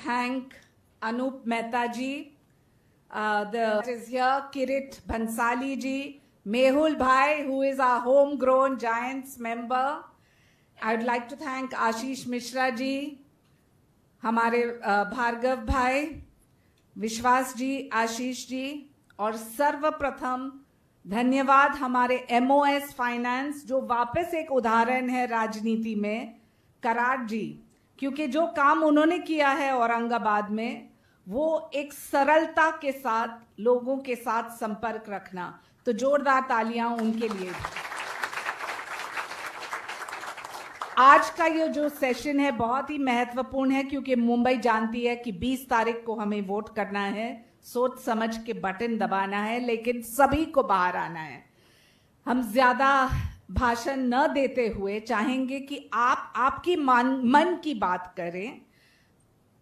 thank Anup Mehta ji, the is here, Kirit Bhansali ji, Mehul Bhai, who is our homegrown Giants member. I would like to thank Ashish Mishra ji, हमारे भार्गव भाई, विश्वास जी, आशीष जी, और सर्वप्रथम धन्यवाद हमारे MOS finance, जो वापस एक उदाहरण है राजनीति में, कराड़ जी, क्योंकि जो काम उन्होंने किया है औरंगाबाद में, वो एक सरलता के साथ लोगों के साथ संपर्क रखना, तो जोरदार तालियां उनके लिए। आज का ये जो सेशन है बहुत ही महत्वपूर्ण है, क्योंकि मुंबई जानती है कि 20 तारीख को हमें वोट करना है, सोच समझ के बटन दबाना है, लेकिन सभी को बाहर आना है। हम ज्यादा भाषण न देते हुए चाहेंगे कि आप आपकी मन की बात करें।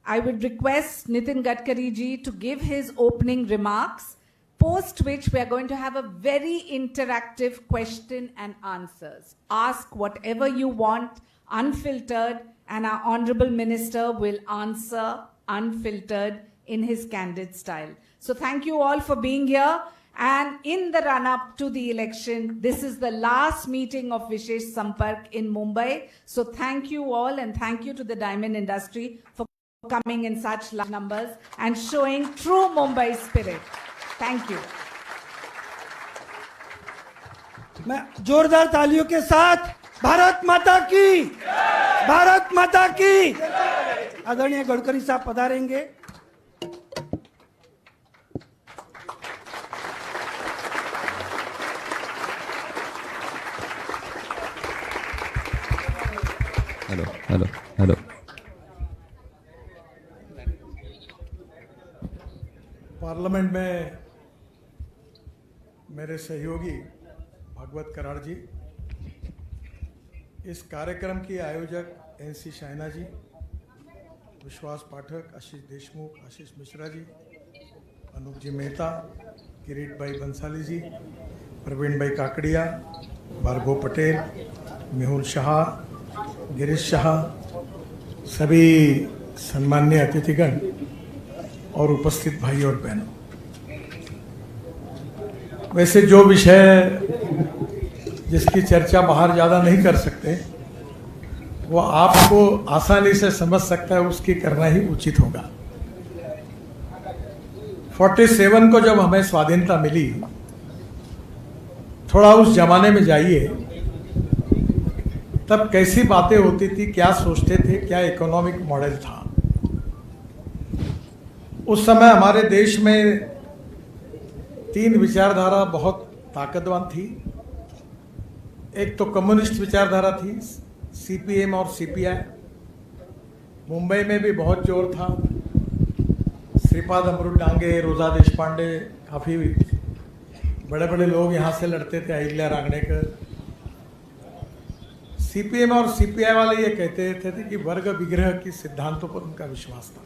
I would request Nitin Gadkari ji to give his opening remarks, post which we are going to have a very interactive question and answers. Ask whatever you want, unfiltered, and our Honorable Minister will answer unfiltered in his candid style. So thank you all for being here. And in the run-up to the election, this is the last meeting of Vishesh Sampark in Mumbai. So thank you all, and thank you to the diamond industry for coming in such large numbers and showing true Mumbai spirit. Thank you. मैं जोरदार तालियों के साथ भारत माता की, भारत माता की। आदरणीय गडकरी साहब पधारेंगे। Hello hello hello. पार्लियामेंट में मेरे सहयोगी भागवत कराड़ जी, इस कार्यक्रम की आयोजक NC शाइना जी, विश्वास पाठक, आशीष देशमुख, आशीष मिश्रा जी, अनूप जी मेहता, किरीट भाई बंसाली जी, प्रवीण भाई काकड़िया, भार्गव पटेल, मेहुल शाह, गिरीश शाह, सभी सम्माननीय अतिथिगण और उपस्थित भाई और बहनों, वैसे जो विषय जिसकी चर्चा बाहर ज़्यादा नहीं कर सकते, वो आपको आसानी से समझ सकता है, उसकी करना ही उचित होगा। 47 को जब हमें स्वाधीनता मिली, थोड़ा उस जमाने में जाइए, तब कैसी बातें होती थी, क्या सोचते थे, क्या इकोनॉमिक मॉडल था। उस समय हमारे देश में 3 विचारधारा बहुत ताकतवान थी। एक तो कम्युनिस्ट विचारधारा थी, CPM और CPI। मुंबई में भी बहुत जोर था। श्रीपाद अमृत डांगे, रोजा देशपांडे, काफ़ी बड़े बड़े लोग यहाँ से लड़ते थे, अहिल्या रांगणेकर। CPM और CPI वाले ये कहते थे कि वर्ग विग्रह की सिद्धांतों पर उनका विश्वास था,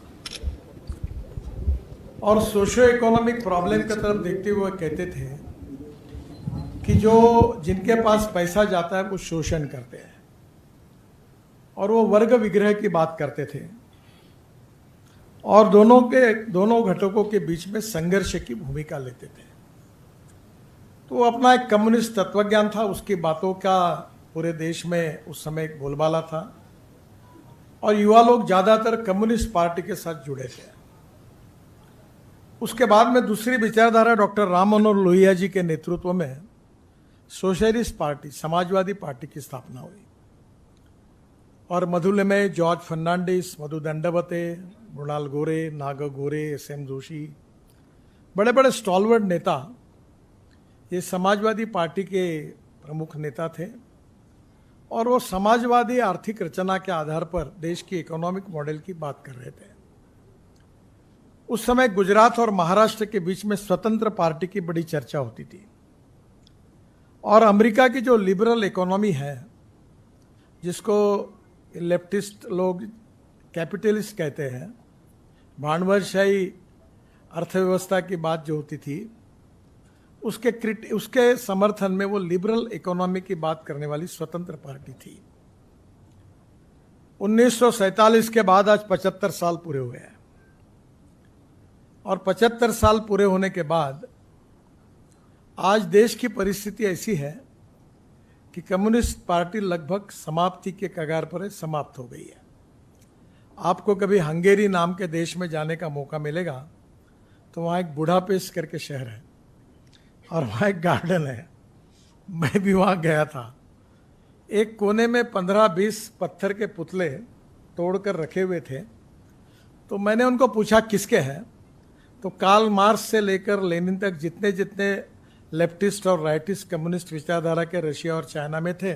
और सोशो इकोनॉमिक प्रॉब्लम की तरफ देखते हुए कहते थे कि जो जिनके पास पैसा जाता है वो शोषण करते हैं, और वो वर्ग विग्रह की बात करते थे, और दोनों घटकों के बीच में संघर्ष की भूमिका लेते थे। तो वो अपना एक कम्युनिस्ट तत्वज्ञान था, उसकी बातों का पूरे देश में उस समय एक बोलबाला था, और युवा लोग ज़्यादातर कम्युनिस्ट पार्टी के साथ जुड़े थे। उसके बाद में दूसरी विचारधारा डॉक्टर राम मनोहर लोहिया जी के नेतृत्व में सोशलिस्ट पार्टी, समाजवादी पार्टी की स्थापना हुई, और मधुले में जॉर्ज फर्नांडिस, मधु दंडवते, मृणाल गोरे, नागा गोरे, SM जोशी, बड़े बड़े स्टॉलवर्ड नेता, ये समाजवादी पार्टी के प्रमुख नेता थे, और वो समाजवादी आर्थिक रचना के आधार पर देश की इकोनॉमिक मॉडल की बात कर रहे थे। उस समय गुजरात और महाराष्ट्र के बीच में स्वतंत्र पार्टी की बड़ी चर्चा होती थी, और अमेरिका की जो लिबरल इकोनॉमी है, जिसको लेफ्टिस्ट लोग कैपिटलिस्ट कहते हैं, भांडवलशाही अर्थव्यवस्था की बात जो होती थी, उसके समर्थन में वो लिबरल इकोनॉमी की बात करने वाली स्वतंत्र पार्टी थी। 1947 के बाद आज 75 साल पूरे हुए हैं। और 75 साल पूरे होने के बाद आज देश की परिस्थिति ऐसी है कि कम्युनिस्ट पार्टी लगभग समाप्ति के कगार पर समाप्त हो गई है। आपको कभी हंगेरी नाम के देश में जाने का मौका मिलेगा तो वहाँ एक बुडापेस्ट करके शहर है और वहाँ एक गार्डन है। मैं भी वहाँ गया था। एक कोने में 15-20 पत्थर के पुतले तोड़कर रखे हुए थे। तो मैंने उनको पूछा किसके हैं, तो कार्ल मार्क्स से लेकर लेनिन तक जितने जितने लेफ्टिस्ट और राइटिस्ट कम्युनिस्ट विचारधारा के रशिया और चाइना में थे,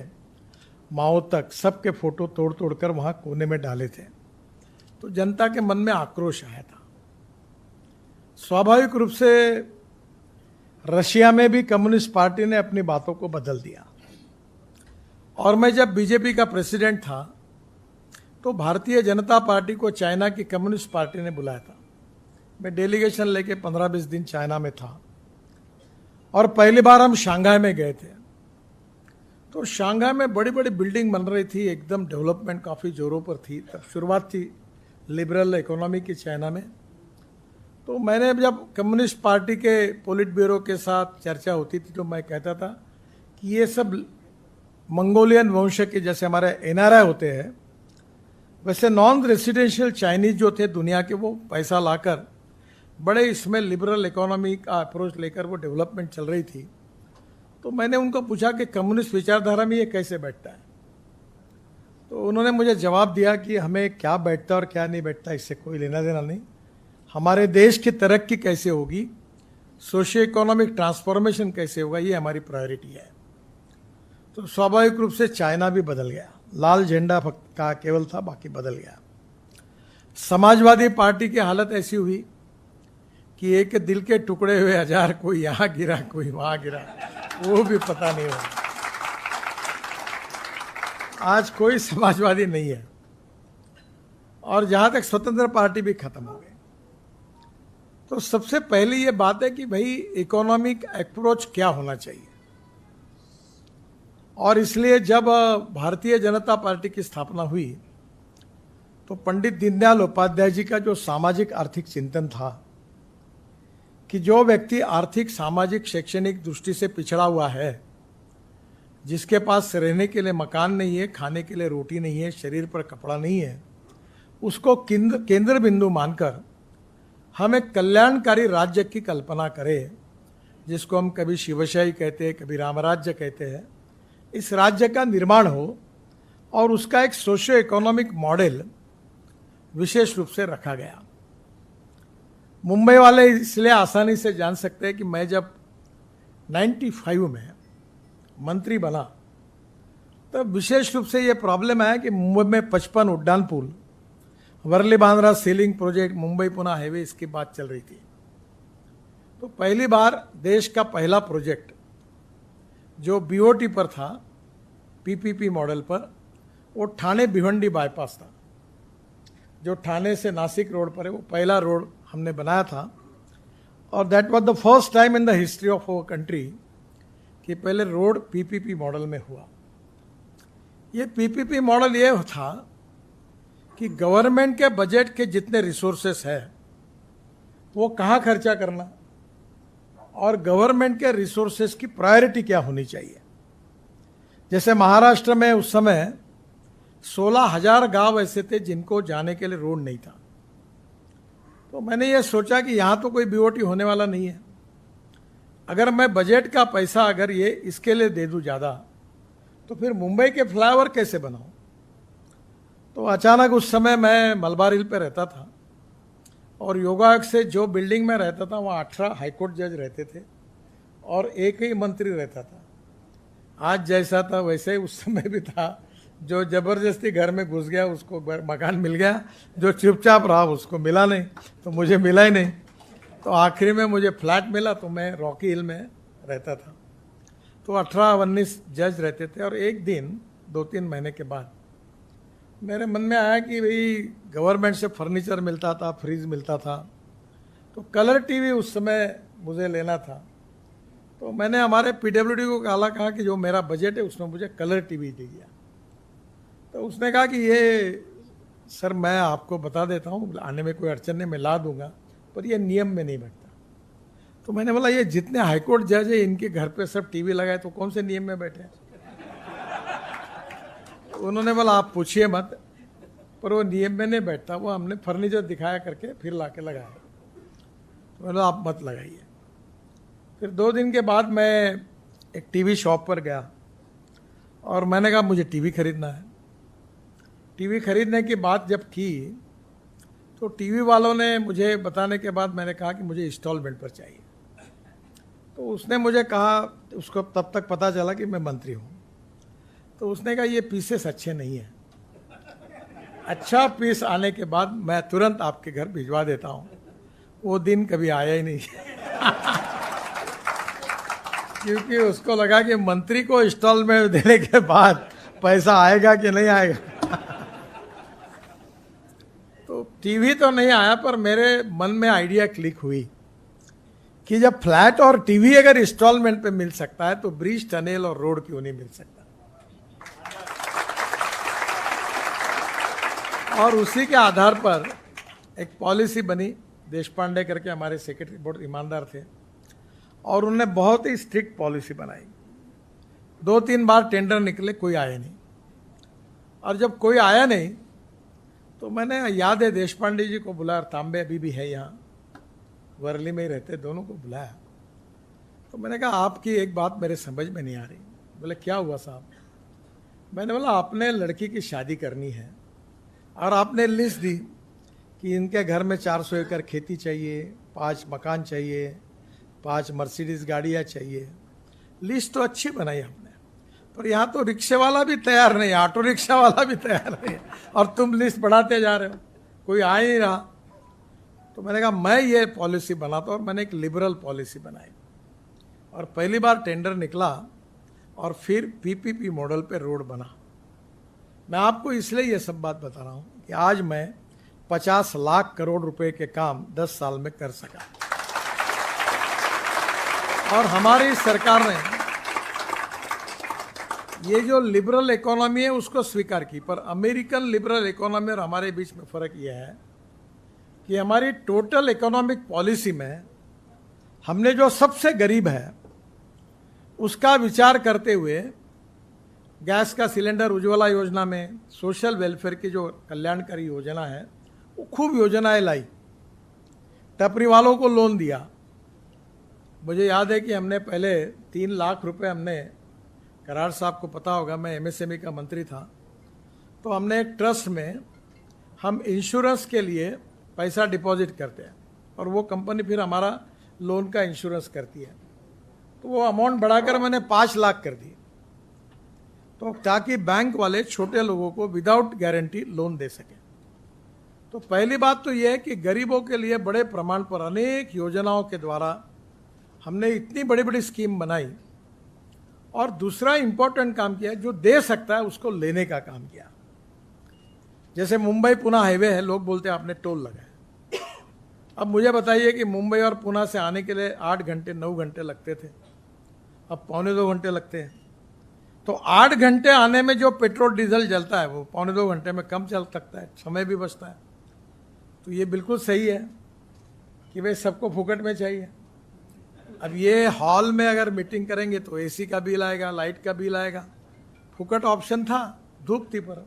माओ तक, सबके फोटो तोड़ तोड़कर वहाँ कोने में डाले थे। तो जनता के मन में आक्रोश आया था। स्वाभाविक रूप से रशिया में भी कम्युनिस्ट पार्टी ने अपनी बातों को बदल दिया। और मैं जब बीजेपी का प्रेसिडेंट था तो भारतीय जनता पार्टी को चाइना की कम्युनिस्ट पार्टी ने बुलाया था। मैं डेलीगेशन लेके 15-20 दिन चाइना में था और पहली बार हम शंघाई में गए थे। तो शंघाई में बड़ी बड़ी बिल्डिंग बन रही थी, एकदम डेवलपमेंट काफ़ी जोरों पर थी। तब शुरुआत थी लिबरल इकोनॉमी की चाइना में। तो मैंने जब कम्युनिस्ट पार्टी के पोलिट ब्यूरो के साथ चर्चा होती थी तो मैं कहता था कि ये सब मंगोलियन वंश के, जैसे हमारे एनआरआई होते हैं, वैसे नॉन रेसिडेंशियल चाइनीज जो थे दुनिया के, वो पैसा लाकर बड़े इसमें लिबरल इकोनॉमी का अप्रोच लेकर वो डेवलपमेंट चल रही थी। तो मैंने उनको पूछा कि कम्युनिस्ट विचारधारा में ये कैसे बैठता है। तो उन्होंने मुझे जवाब दिया कि हमें क्या बैठता और क्या नहीं बैठता इससे कोई लेना देना नहीं, हमारे देश की तरक्की कैसे होगी, सोशियो इकोनॉमिक ट्रांसफॉर्मेशन कैसे होगा, ये हमारी प्रायोरिटी है। तो स्वाभाविक रूप से चाइना भी बदल गया। लाल झंडा का केवल था, बाकी बदल गया। समाजवादी पार्टी की हालत ऐसी हुई कि एक दिल के टुकड़े हुए हजार, कोई यहाँ गिरा कोई वहाँ गिरा, वो भी पता नहीं हुआ। आज कोई समाजवादी नहीं है। और जहाँ तक स्वतंत्र पार्टी भी खत्म हो गई। तो सबसे पहले ये बात है कि भाई इकोनॉमिक अप्रोच क्या होना चाहिए। और इसलिए जब भारतीय जनता पार्टी की स्थापना हुई तो पंडित दीनदयाल उपाध्याय जी का जो सामाजिक आर्थिक चिंतन था कि जो व्यक्ति आर्थिक, सामाजिक, शैक्षणिक दृष्टि से पिछड़ा हुआ है, जिसके पास रहने के लिए मकान नहीं है, खाने के लिए रोटी नहीं है, शरीर पर कपड़ा नहीं है, उसको केंद्र बिंदु मानकर हम एक कल्याणकारी राज्य की कल्पना करें, जिसको हम कभी शिवशाही कहते हैं, कभी रामराज्य कहते हैं। इस राज्य का निर्माण हो और उसका एक सोशियो इकोनॉमिक मॉडल विशेष रूप से रखा गया। मुंबई वाले इसलिए आसानी से जान सकते हैं कि मैं जब 95 में मंत्री बना तब विशेष रूप से ये प्रॉब्लम आया कि मुंबई में 55 उड्डान पुल, Worli Bandra sealink project, Mumbai Pune highway, इसकी बात चल रही थी। तो पहली बार देश का पहला प्रोजेक्ट जो बीओटी पर था, पीपीपी मॉडल पर, वो ठाणे भिवंडी बाईपास था, जो ठाणे से नासिक रोड पर है। वो पहला रोड हमने बनाया था और that was the first time in the history of our country कि पहले रोड पीपीपी मॉडल में हुआ। ये पीपीपी मॉडल ये था कि गवर्नमेंट के बजट के जितने रिसोर्सेस है वो कहाँ खर्चा करना और गवर्नमेंट के रिसोर्सेस की प्रायोरिटी क्या होनी चाहिए। जैसे महाराष्ट्र में उस समय 16,000 गांव ऐसे थे जिनको जाने के लिए रोड नहीं था। तो मैंने ये सोचा कि यहाँ तो कोई बीओटी होने वाला नहीं है, अगर मैं बजट का पैसा अगर ये इसके लिए दे दूँ ज़्यादा तो फिर मुंबई के फ्लाईओवर कैसे बनाऊँ। तो अचानक उस समय मैं मलबार हिल पे रहता था और योगा से जो बिल्डिंग में रहता था वहाँ 18 हाईकोर्ट जज रहते थे और एक ही मंत्री रहता था। आज जैसा था वैसे ही उस समय भी था। जो जबरदस्ती घर में घुस गया उसको मकान मिल गया, जो चुपचाप रहा उसको मिला नहीं। तो मुझे मिला ही नहीं। तो आखिरी में मुझे फ्लैट मिला तो मैं रॉकी हिल में रहता था। तो 18-19 जज रहते थे और एक दिन 2-3 महीने के बाद मेरे मन में आया कि भाई गवर्नमेंट से फर्नीचर मिलता था, फ्रिज मिलता था, तो कलर टीवी उस समय मुझे लेना था। तो मैंने हमारे पीडब्ल्यूडी को कहा कि जो मेरा बजट है उसमें मुझे कलर टीवी दे दिया। तो उसने कहा कि ये सर मैं आपको बता देता हूँ, आने में कोई अड़चन नहीं, मैं ला दूंगा, पर ये नियम में नहीं बैठता। तो मैंने बोला ये जितने हाईकोर्ट जज है इनके घर पे सब टीवी लगाए तो कौन से नियम में बैठे हैं? उन्होंने बोला आप पूछिए मत, पर वो नियम में नहीं बैठता, वो हमने फर्नीचर दिखाया करके फिर लाके लगाया। तो बोला आप मत लगाइए। फिर 2 दिन के बाद मैं एक टीवी शॉप पर गया और मैंने कहा मुझे टीवी खरीदना है। टीवी खरीदने की बात जब की तो टीवी वालों ने मुझे बताने के बाद मैंने कहा कि मुझे इंस्टॉलमेंट पर चाहिए। तो उसने मुझे कहा, उसको तब तक पता चला कि मैं मंत्री हूँ, तो उसने कहा ये पीसेस अच्छे नहीं हैं, अच्छा पीस आने के बाद मैं तुरंत आपके घर भिजवा देता हूँ। वो दिन कभी आया ही नहीं क्योंकि उसको लगा कि मंत्री को इंस्टॉलमेंट देने के बाद पैसा आएगा कि नहीं आएगा। तो टीवी तो नहीं आया, पर मेरे मन में आइडिया क्लिक हुई कि जब फ्लैट और टीवी अगर इंस्टॉलमेंट पे मिल सकता है तो ब्रिज, टनल और रोड क्यों नहीं मिल सकता। और उसी के आधार पर एक पॉलिसी बनी। देश पांडे करके हमारे सेक्रेटरी बहुत ईमानदार थे और उन्होंने बहुत ही स्ट्रिक्ट पॉलिसी बनाई। 2-3 बार टेंडर निकले, कोई आया नहीं। और जब कोई आया नहीं तो मैंने, याद है, देश पांडे जी को बुलाया, तांबे अभी भी है यहाँ, वर्ली में ही रहते, दोनों को बुलाया। तो मैंने कहा आपकी एक बात मेरे समझ में नहीं आ रही। बोले क्या हुआ साहब? मैंने बोला आपने लड़की की शादी करनी है और आपने लिस्ट दी कि इनके घर में 400 एकड़ खेती चाहिए, 5 मकान चाहिए, 5 मर्सिडीज गाड़ियाँ चाहिए। लिस्ट तो अच्छी बनाई आपने, पर यहाँ तो रिक्शे वाला भी तैयार नहीं, ऑटो रिक्शा वाला भी तैयार नहीं, और तुम लिस्ट बढ़ाते जा रहे हो, कोई आ ही नहीं रहा। तो मैंने कहा मैं ये पॉलिसी बनाता हूँ, और मैंने एक लिबरल पॉलिसी बनाई और पहली बार टेंडर निकला और फिर पीपीपी मॉडल पे रोड बना। मैं आपको इसलिए ये सब बात बता रहा हूँ कि आज मैं 50 लाख करोड़ रुपए के काम 10 साल में कर सका। और हमारी सरकार ने ये जो लिबरल इकोनॉमी है उसको स्वीकार की। पर अमेरिकन लिबरल इकोनॉमी और हमारे बीच में फर्क यह है कि हमारी टोटल इकोनॉमिक पॉलिसी में हमने जो सबसे गरीब है उसका विचार करते हुए गैस का सिलेंडर उज्ज्वला योजना में, सोशल वेलफेयर की जो कल्याणकारी योजना है वो खूब योजनाएं लाई, टपरी वालों को लोन दिया। मुझे याद है कि हमने पहले 3 लाख रुपए, हमने, करार साहब को पता होगा, मैं एमएसएमई का मंत्री था, तो हमने एक ट्रस्ट में हम इंश्योरेंस के लिए पैसा डिपॉजिट करते हैं और वो कंपनी फिर हमारा लोन का इंश्योरेंस करती है। तो वो अमाउंट बढ़ाकर मैंने 5 लाख कर दी, तो ताकि बैंक वाले छोटे लोगों को विदाउट गारंटी लोन दे सके। तो पहली बात तो यह है कि गरीबों के लिए बड़े प्रमाण पर अनेक योजनाओं के द्वारा हमने इतनी बड़ी बड़ी स्कीम बनाई। और दूसरा इंपॉर्टेंट काम किया, जो दे सकता है उसको लेने का काम किया। जैसे मुंबई पुणे हाईवे है, लोग बोलते हैं आपने टोल लगाया। अब मुझे बताइए कि मुंबई और पुणे से आने के लिए 8 घंटे 9 घंटे लगते थे, अब 1.25 घंटे लगते हैं। तो 8 घंटे आने में जो पेट्रोल डीजल जलता है वो 1.25 घंटे में कम चल सकता है, समय भी बचता है। तो ये बिल्कुल सही है कि भाई सबको फुकट में चाहिए। अब ये हॉल में अगर मीटिंग करेंगे तो एसी का बिल आएगा, लाइट का बिल आएगा। फुकट ऑप्शन था, धूप थी पर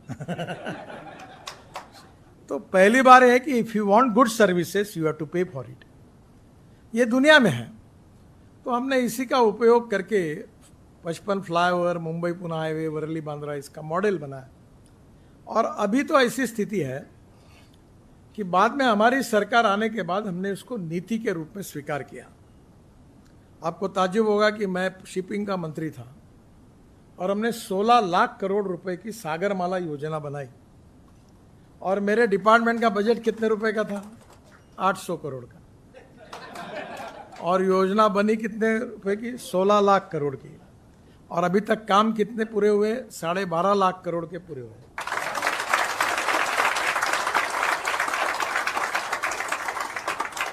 तो पहली बार है कि if you want good services you have to pay for it. ये दुनिया में है। तो हमने इसी का उपयोग करके 55 फ्लाईओवर, मुंबई पुणे हाईवे, वर्ली बांद्रा, इसका मॉडल बनाया। और अभी तो ऐसी स्थिति है कि बाद में हमारी सरकार आने के बाद हमने उसको नीति के रूप में स्वीकार किया। आपको ताज्जुब होगा कि मैं शिपिंग का मंत्री था और हमने 16 लाख करोड़ रुपए की सागरमाला योजना बनाई। और मेरे डिपार्टमेंट का बजट कितने रुपए का था? 800 करोड़ का। और योजना बनी कितने रुपए की? 16 लाख करोड़ की। और अभी तक काम कितने पूरे हुए? 12.5 लाख करोड़ के पूरे हुए।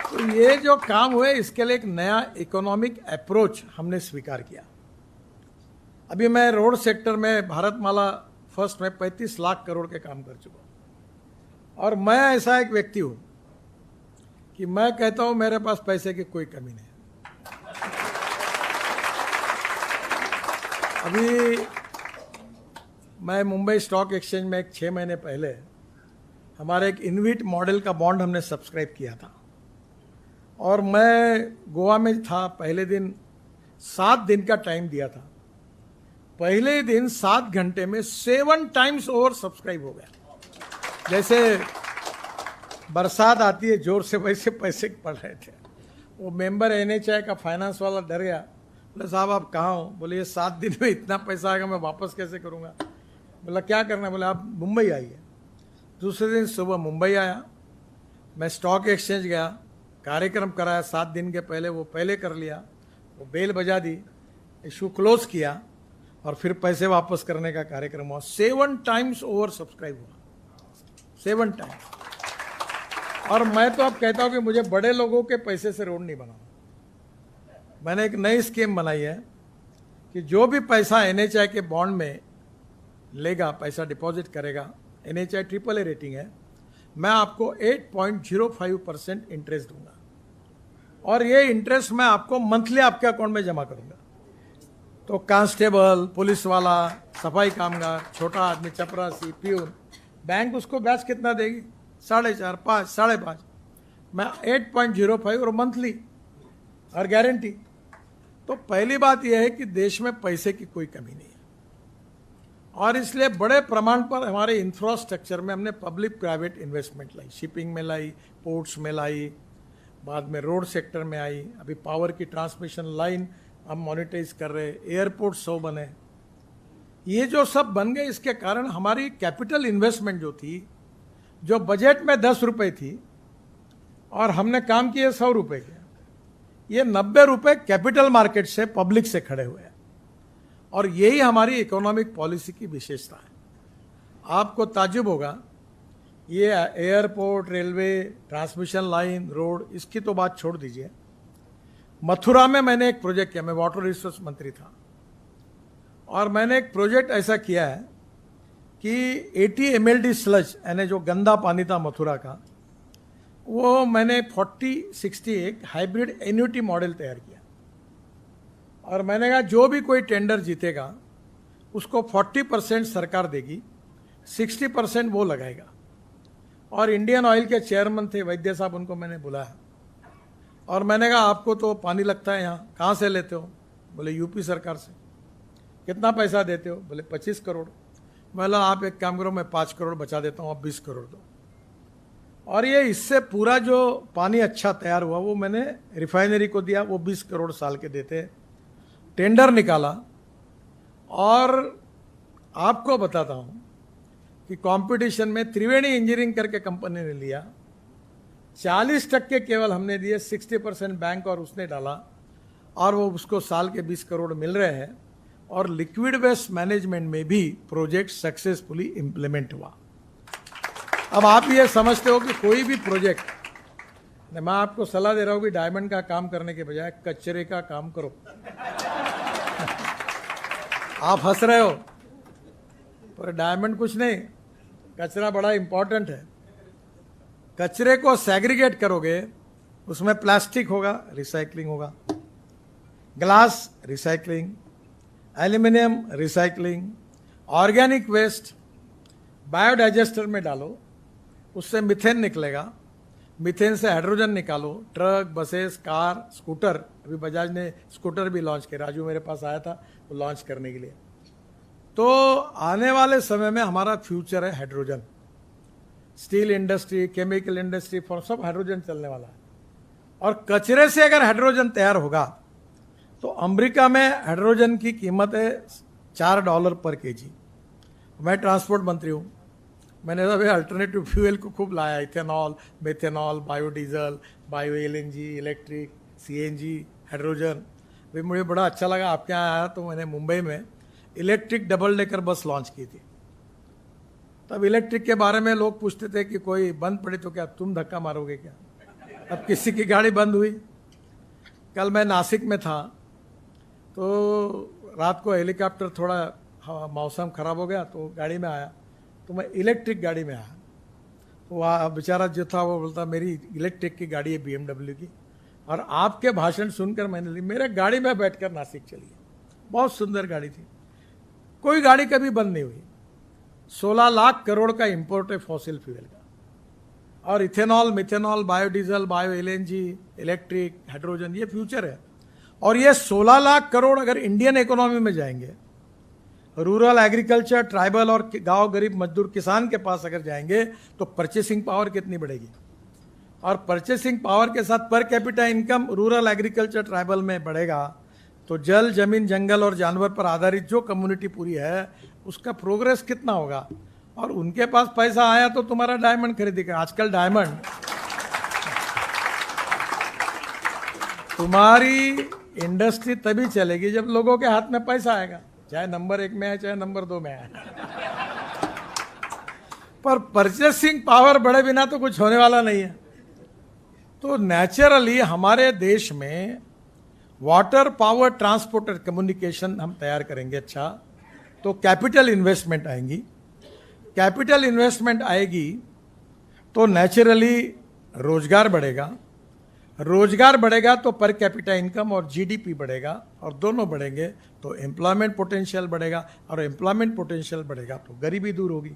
तो ये जो काम हुए इसके लिए एक नया इकोनॉमिक अप्रोच हमने स्वीकार किया। अभी मैं रोड सेक्टर में भारतमाला फर्स्ट में 35 लाख करोड़ के काम कर चुका हूं। और मैं ऐसा एक व्यक्ति हूं कि मैं कहता हूं मेरे पास पैसे की कोई कमी नहीं है। अभी मैं मुंबई स्टॉक एक्सचेंज में 6 महीने पहले हमारे एक इनविट मॉडल का बॉन्ड हमने सब्सक्राइब किया था, और मैं गोवा में था। पहले दिन 7 दिन का टाइम दिया था। पहले दिन 7 घंटे में 7 टाइम्स ओवर सब्सक्राइब हो गया। जैसे बरसात आती है जोर से, वैसे पैसे पड़ रहे थे। वो मेंबर NHI का फाइनेंस वाला डर गया, बोले साहब आप कहाँ हो? बोले ये 7 दिन में इतना पैसा आएगा, मैं वापस कैसे करूँगा? बोला क्या करना? बोले आप मुंबई आइए। दूसरे दिन सुबह मुंबई आया, मैं स्टॉक एक्सचेंज गया, कार्यक्रम कराया 7 दिन के पहले, वो पहले कर लिया, वो बेल बजा दी, इशू क्लोज किया, और फिर पैसे वापस करने का कार्यक्रम हुआ। 7 टाइम्स ओवर सब्सक्राइब हुआ, 7 टाइम्स। और मैं तो अब कहता हूं कि मुझे बड़े लोगों के पैसे से रोड नहीं बनाना। मैंने एक नई स्कीम बनाई है कि जो भी पैसा NHI के बॉन्ड में लेगा, पैसा डिपॉजिट करेगा, NHI AAA रेटिंग है, मैं आपको 8.05% इंटरेस्ट दूंगा, और ये इंटरेस्ट मैं आपको मंथली आपके अकाउंट में जमा करूंगा। तो कांस्टेबल, पुलिस वाला, सफाई कामगार, छोटा आदमी, चपरासी, प्यून, बैंक उसको ब्याज कितना देगी? 4.5, 5, 5.5। मैं 8.05 और मंथली, और गारंटी। तो पहली बात यह है कि देश में पैसे की कोई कमी नहीं है, और इसलिए बड़े प्रमाण पर हमारे इंफ्रास्ट्रक्चर में हमने पब्लिक प्राइवेट इन्वेस्टमेंट लाई। शिपिंग में लाई, पोर्ट्स में लाई, बाद में रोड सेक्टर में आई, अभी पावर की ट्रांसमिशन लाइन हम मोनिटाइज कर रहे, एयरपोर्ट 100 बने। ये जो सब बन गए, इसके कारण हमारी कैपिटल इन्वेस्टमेंट जो थी, जो बजट में 10 रुपए थी, और हमने काम किए 100 रुपए के, ये 90 रुपए कैपिटल मार्केट से, पब्लिक से खड़े हुए हैं। और यही हमारी इकोनॉमिक पॉलिसी की विशेषता है। आपको ताज्जुब होगा, ये airport, railway, transmission line, road, इसकी तो बात छोड़ दीजिए। मथुरा में मैंने एक प्रोजेक्ट किया, मैं वाटर रिसोर्स मंत्री था, और मैंने एक प्रोजेक्ट ऐसा किया है कि 80 MLD स्लज, यानी जो गंदा पानी था मथुरा का, वो मैंने 40-60 एक हाइब्रिड एन्युटी मॉडल तैयार किया। और मैंने कहा जो भी कोई टेंडर जीतेगा उसको 40% सरकार देगी, 60% वो लगाएगा। और इंडियन ऑयल के चेयरमैन थे वैद्य साहब, उनको मैंने बुलाया, और मैंने कहा आपको तो पानी लगता है यहाँ, कहाँ से लेते हो? बोले यूपी सरकार से। कितना पैसा देते हो? बोले 25 करोड़। बोला आप एक काम करो, मैं 5 करोड़ बचा देता हूँ, आप 20 करोड़ दो। और ये इससे पूरा जो पानी अच्छा तैयार हुआ वो मैंने रिफाइनरी को दिया, वो 20 करोड़ साल के देते। टेंडर निकाला, और आपको बताता हूँ कि कंपटीशन में त्रिवेणी इंजीनियरिंग करके कंपनी ने लिया, 40% केवल हमने दिए, 60% बैंक और उसने डाला, और वो उसको साल के 20 करोड़ मिल रहे हैं। और लिक्विड वेस्ट मैनेजमेंट में भी प्रोजेक्ट सक्सेसफुली इंप्लीमेंट हुआ। अब आप ये समझते हो कि कोई भी प्रोजेक्ट, मैं आपको सलाह दे रहा हूं कि डायमंड का काम करने के बजाय कचरे का काम करो। आप हंस रहे हो, पर डायमंड कुछ नहीं, कचरा बड़ा इंपॉर्टेंट है। कचरे को सेग्रीगेट करोगे, उसमें प्लास्टिक होगा, रिसाइकलिंग होगा, glass recycling, aluminium recycling, organic waste biodigester में डालो, उससे मीथेन निकलेगा, मीथेन से हाइड्रोजन निकालो, ट्रक, बसेस, कार, स्कूटर। अभी बजाज ने स्कूटर भी लॉन्च किया, राजू मेरे पास आया था वो लॉन्च करने के लिए। तो आने वाले समय में हमारा फ्यूचर है hydrogen. Steel industry, chemical industry, for सब हाइड्रोजन चलने वाला है। और कचरे से अगर हाइड्रोजन तैयार होगा तो अमेरिका में हाइड्रोजन की कीमत है $4 पर केजी। मैं ट्रांसपोर्ट मंत्री हूँ, मैंने तो अल्टरनेटिव फ्यूल को खूब लाया, ethanol, methanol, biodiesel, bio LNG, electric, CNG, hydrogen. भी मुझे बड़ा अच्छा लगा, आपके यहाँ आया तो मैंने मुंबई में electric double decker bus launch की थी। तब इलेक्ट्रिक के बारे में लोग पूछते थे कि कोई बंद पड़ी तो क्या तुम धक्का मारोगे क्या? अब किसी की गाड़ी बंद हुई। कल मैं नासिक में था, तो रात को हेलीकॉप्टर थोड़ा मौसम खराब हो गया तो गाड़ी में आया, तो मैं इलेक्ट्रिक गाड़ी में आया। वो बेचारा जो था वो बोलता मेरी इलेक्ट्रिक की गाड़ी है BMW की, और आपके भाषण सुनकर मैंने ली, मेरे गाड़ी में बैठकर नासिक चली। बहुत सुंदर गाड़ी थी, कोई गाड़ी कभी बंद नहीं हुई। 16 लाख करोड़ का इंपोर्ट है फॉसिल फ्यूल का, और ethanol, methanol, biodiesel, bio LNG, electric, hydrogen, ये फ्यूचर है। और ये 16 लाख करोड़ अगर इंडियन इकोनॉमी में जाएंगे, रूरल एग्रीकल्चर, ट्राइबल और गांव गरीब मजदूर किसान के पास अगर जाएंगे, तो परचेसिंग पावर कितनी बढ़ेगी। और परचेसिंग पावर के साथ per capita income rural agriculture tribal में बढ़ेगा, तो जल, जमीन, जंगल और जानवर पर आधारित जो कम्युनिटी पूरी है उसका प्रोग्रेस कितना होगा। और उनके पास पैसा आया तो तुम्हारा डायमंड खरीदेगा। आजकल डायमंड तुम्हारी इंडस्ट्री तभी चलेगी जब लोगों के हाथ में पैसा आएगा, चाहे नंबर 1 में है चाहे नंबर 2 में है। पर परचेसिंग पावर बढ़े बिना तो कुछ होने वाला नहीं है। तो नेचुरली हमारे देश में वाटर पावर ट्रांसपोर्ट कम्युनिकेशन हम तैयार करेंगे। अच्छा, तो कैपिटल इन्वेस्टमेंट आएंगी, कैपिटल इन्वेस्टमेंट आएगी तो नेचुरली रोजगार बढ़ेगा, रोजगार बढ़ेगा तो पर कैपिटा इनकम और GDP बढ़ेगा, और दोनों बढ़ेंगे तो एम्प्लॉयमेंट पोटेंशियल बढ़ेगा, और एम्प्लॉयमेंट पोटेंशियल बढ़ेगा तो गरीबी दूर होगी।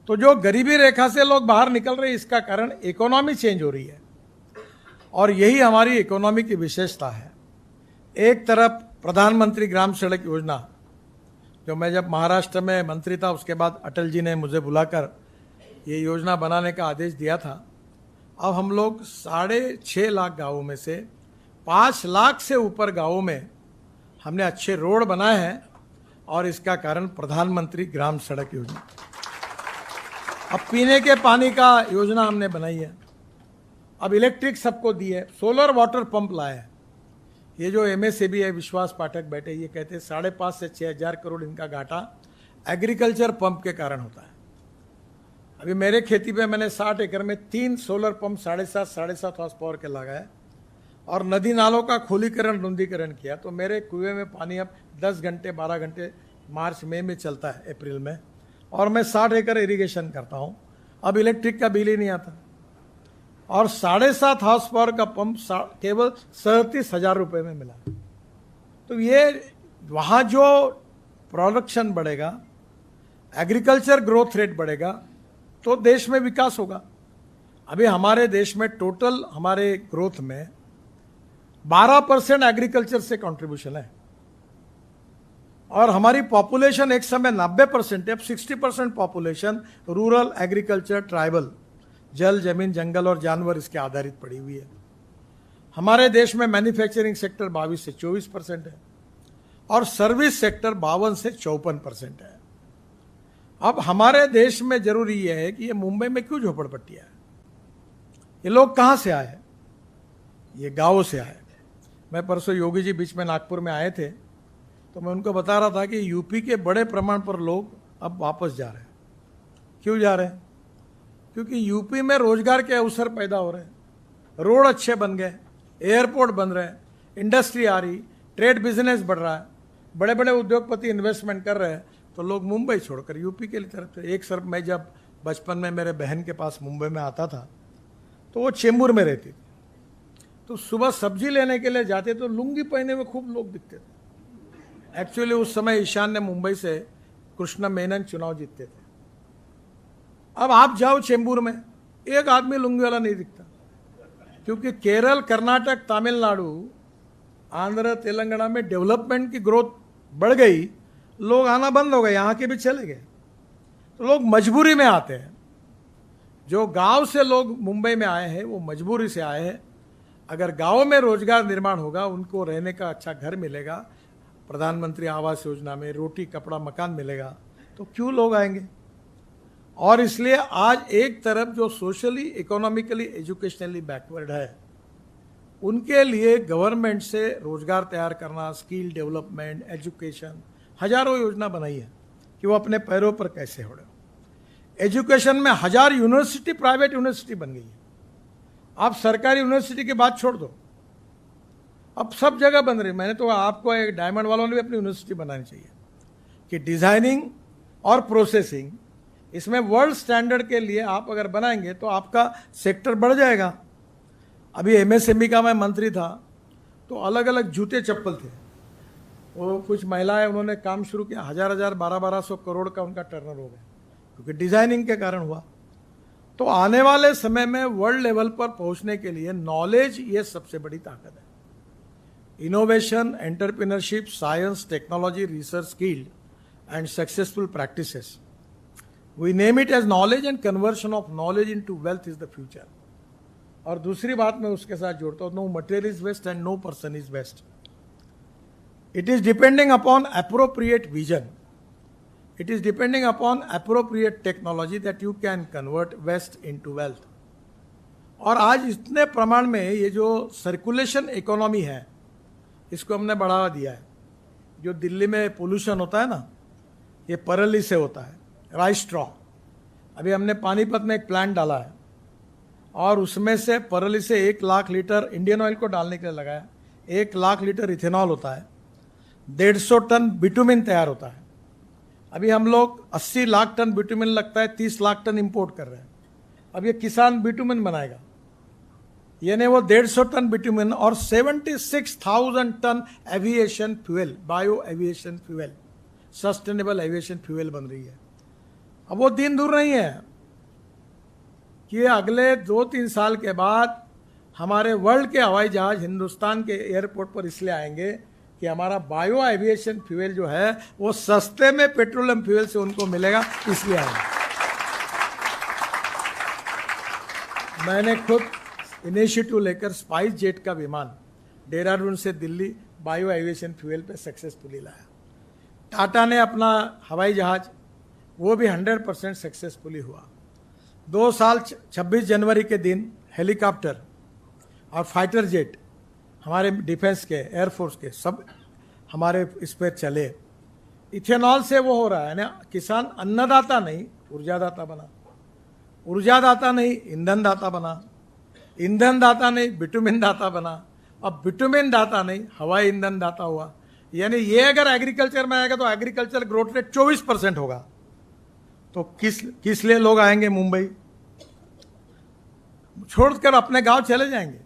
तो जो गरीबी रेखा से लोग बाहर निकल रहे हैं, इसका कारण इकोनॉमी चेंज हो रही है, और यही हमारी इकोनॉमी की विशेषता है। एक तरफ प्रधानमंत्री ग्राम सड़क योजना, जो मैं जब महाराष्ट्र में मंत्री था उसके बाद अटल जी ने मुझे बुलाकर ये योजना बनाने का आदेश दिया था। अब हम लोग 6.5 लाख गाँवों में से 5 लाख से ऊपर गाँवों में हमने अच्छे रोड बनाए हैं, और इसका कारण प्रधानमंत्री ग्राम सड़क योजना। अब पीने के पानी का योजना हमने बनाई है, अब इलेक्ट्रिक सबको दी है, सोलर वाटर पंप लाए हैं। ये जो MSAB है, विश्वास पाठक बैठे, ये कहते हैं 5.5 से 6 हज़ार करोड़ इनका घाटा एग्रीकल्चर पंप के कारण होता है। अभी मेरे खेती पे मैंने 60 एकड़ में 3 सोलर पंप 7.5 हॉर्स पावर के लगाए, और नदी नालों का खोलीकरण, रुंदीकरण किया, तो मेरे कुएं में पानी अब 10 घंटे 12 घंटे मार्च मई में चलता है, अप्रैल में, और मैं 60 एकड़ इरिगेशन करता हूँ। अब इलेक्ट्रिक का बिल ही नहीं आता, और 7.5 हॉर्स पावर का पंप केवल 37,000 रुपये में मिला। तो ये वहाँ जो प्रोडक्शन बढ़ेगा, एग्रीकल्चर ग्रोथ रेट बढ़ेगा, तो देश में विकास होगा। अभी हमारे देश में टोटल हमारे ग्रोथ में 12% एग्रीकल्चर से कंट्रीब्यूशन है, और हमारी पॉपुलेशन एक समय 90% है, अब 60% पॉपुलेशन रूरल एग्रीकल्चर ट्राइबल, जल, जमीन, जंगल और जानवर इसके आधारित पड़ी हुई है। हमारे देश में मैन्युफैक्चरिंग सेक्टर 22 से 24% है, और सर्विस सेक्टर 52 से 54% है। अब हमारे देश में जरूरी यह है कि ये मुंबई में क्यों झोपड़पट्टियां है, ये लोग कहाँ से आए, ये गाँव से आए। मैं परसों योगी जी बीच में नागपुर में आए थे, तो मैं उनको बता रहा था कि यूपी के बड़े प्रमाण पर लोग अब वापस जा रहे हैं। क्यों जा रहे हैं? क्योंकि यूपी में रोजगार के अवसर पैदा हो रहे हैं, रोड अच्छे बन गए, एयरपोर्ट बन रहे हैं, इंडस्ट्री आ रही, ट्रेड बिजनेस बढ़ रहा है, बड़े बड़े उद्योगपति इन्वेस्टमेंट कर रहे हैं, तो लोग मुंबई छोड़कर यूपी के लिए तरफ से। एक सर मैं जब बचपन में मेरे बहन के पास मुंबई में आता था, तो वो चेंबूर में रहती थी, तो सुबह सब्जी लेने के लिए जाते तो लुंगी पहने हुए खूब लोग दिखते थे। एक्चुअली उस समय ईशान्य मुंबई से कृष्ण मेनन चुनाव जीतते थे। अब आप जाओ चेंबूर में, एक आदमी लुंगी वाला नहीं दिखता, क्योंकि केरल, कर्नाटक, तमिलनाडु, आंध्र, तेलंगाना में डेवलपमेंट की ग्रोथ बढ़ गई, लोग आना बंद हो गए, यहाँ के भी चले गए, तो लोग मजबूरी में आते हैं। जो गांव से लोग मुंबई में आए हैं वो मजबूरी से आए हैं। अगर गांव में रोजगार निर्माण होगा, उनको रहने का अच्छा घर मिलेगा, प्रधानमंत्री आवास योजना में रोटी, कपड़ा, मकान मिलेगा, तो क्यों लोग आएंगे। और इसलिए आज एक तरफ जो सोशली, इकोनॉमिकली, एजुकेशनली बैकवर्ड है, उनके लिए गवर्नमेंट से रोजगार तैयार करना, स्किल डेवलपमेंट, एजुकेशन, हजारों योजना बनाई है कि वो अपने पैरों पर कैसे हो रहे। एजुकेशन में 1000 यूनिवर्सिटी प्राइवेट यूनिवर्सिटी बन गई है। आप सरकारी यूनिवर्सिटी की बात छोड़ दो, अब सब जगह बन रही। मैंने तो आपको एक डायमंड वालों ने भी अपनी यूनिवर्सिटी बनानी चाहिए कि डिजाइनिंग और प्रोसेसिंग इसमें वर्ल्ड स्टैंडर्ड के लिए आप अगर बनाएंगे तो आपका सेक्टर बढ़ जाएगा। अभी एमएसएमई का मैं मंत्री था तो अलग अलग जूते चप्पल थे, वो कुछ महिलाएं उन्होंने काम शुरू किया, 1000 1200 करोड़ का उनका टर्नओवर हो गया, क्योंकि डिजाइनिंग के कारण हुआ। तो आने वाले समय में वर्ल्ड लेवल पर पहुंचने के लिए नॉलेज ये सबसे बड़ी ताकत है। Innovation, entrepreneurship, science, technology, research, skill and successful practices, we name it as knowledge and conversion of knowledge into wealth is the future. और दूसरी बात मैं उसके साथ जोड़ता हूं, no material is waste and no person is waste. It is depending upon appropriate vision, it is depending upon appropriate technology that you can convert waste into wealth। और आज इतने प्रमाण में ये जो सर्कुलेशन इकोनॉमी है इसको हमने बढ़ावा दिया है। जो दिल्ली में पोल्यूशन होता है ना, ये परली से होता है, राइस स्ट्रॉ। अभी हमने पानीपत में एक प्लांट डाला है और उसमें से परली से 1 लाख लीटर इंडियन ऑयल को डालने के लिए लगाया, 1 लाख लीटर इथेनॉल होता है, 150 टन बिटुमिन तैयार होता है। अभी हम लोग 80 लाख टन बिटुमिन लगता है, 30 लाख टन इंपोर्ट कर रहे हैं। अब ये किसान बिटुमिन बनाएगा, यानी वो 150 टन बिटुमिन और 76,000 ton aviation fuel, bio aviation fuel, sustainable aviation fuel बन रही है। अब वो दिन दूर नहीं है कि अगले 2-3 साल के बाद हमारे वर्ल्ड के हवाई जहाज हिंदुस्तान के एयरपोर्ट पर इसलिए आएंगे कि हमारा बायो एविएशन फ्यूल जो है वो सस्ते में पेट्रोलियम फ्यूल से उनको मिलेगा, इसलिए आएगा। मैंने खुद इनिशिएटिव लेकर स्पाइस जेट का विमान देहरादून से दिल्ली बायो एविएशन फ्यूल पे सक्सेसफुली लाया। टाटा ने अपना हवाई जहाज, वो भी 100% सक्सेसफुली हुआ। 2 साल 26 जनवरी के दिन हेलीकॉप्टर और फाइटर जेट हमारे डिफेंस के, एयरफोर्स के सब हमारे इस पर चले। इथेनॉल से वो हो रहा है ना, किसान अन्नदाता नहीं ऊर्जादाता बना, ऊर्जादाता नहीं ईंधन दाता बना, ईंधन दाता नहीं बिटुमिन दाता बना, अब बिटुमिन दाता नहीं हवाई ईंधन दाता हुआ। यानी ये अगर एग्रीकल्चर में आएगा तो एग्रीकल्चर ग्रोथ रेट 24% होगा। तो किस लिए लोग आएंगे मुंबई, छोड़कर अपने गांव चले जाएंगे।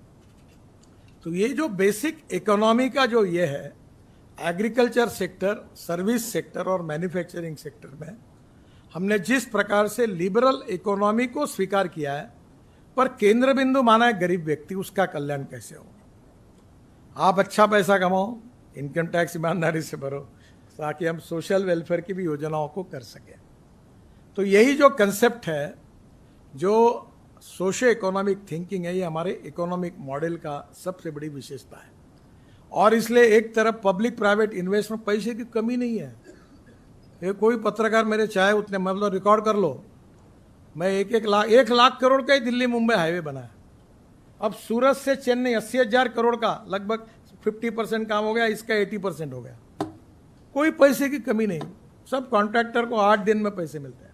तो ये जो बेसिक इकोनॉमी का जो ये है, एग्रीकल्चर सेक्टर, सर्विस सेक्टर और मैन्युफैक्चरिंग सेक्टर में हमने जिस प्रकार से लिबरल इकोनॉमी को स्वीकार किया है, पर केंद्र बिंदु माना है गरीब व्यक्ति, उसका कल्याण कैसे हो। आप अच्छा पैसा कमाओ, इनकम टैक्स ईमानदारी से भरो, ताकि हम सोशल वेलफेयर की भी योजनाओं को कर सकें। तो यही जो कंसेप्ट है, जो सोशो इकोनॉमिक थिंकिंग है, ये हमारे इकोनॉमिक मॉडल का सबसे बड़ी विशेषता है। और इसलिए एक तरफ पब्लिक प्राइवेट इन्वेस्टमेंट, पैसे की कमी नहीं है। ये कोई पत्रकार मेरे चाहे उतने, मतलब रिकॉर्ड कर लो, मैं 1 लाख करोड़ का ही दिल्ली मुंबई हाईवे बना है। अब सूरत से चेन्नई 80,000 करोड़ का लगभग 50% काम हो गया, इसका 80% हो गया। कोई पैसे की कमी नहीं, सब कॉन्ट्रैक्टर को 8 दिन में पैसे मिलते हैं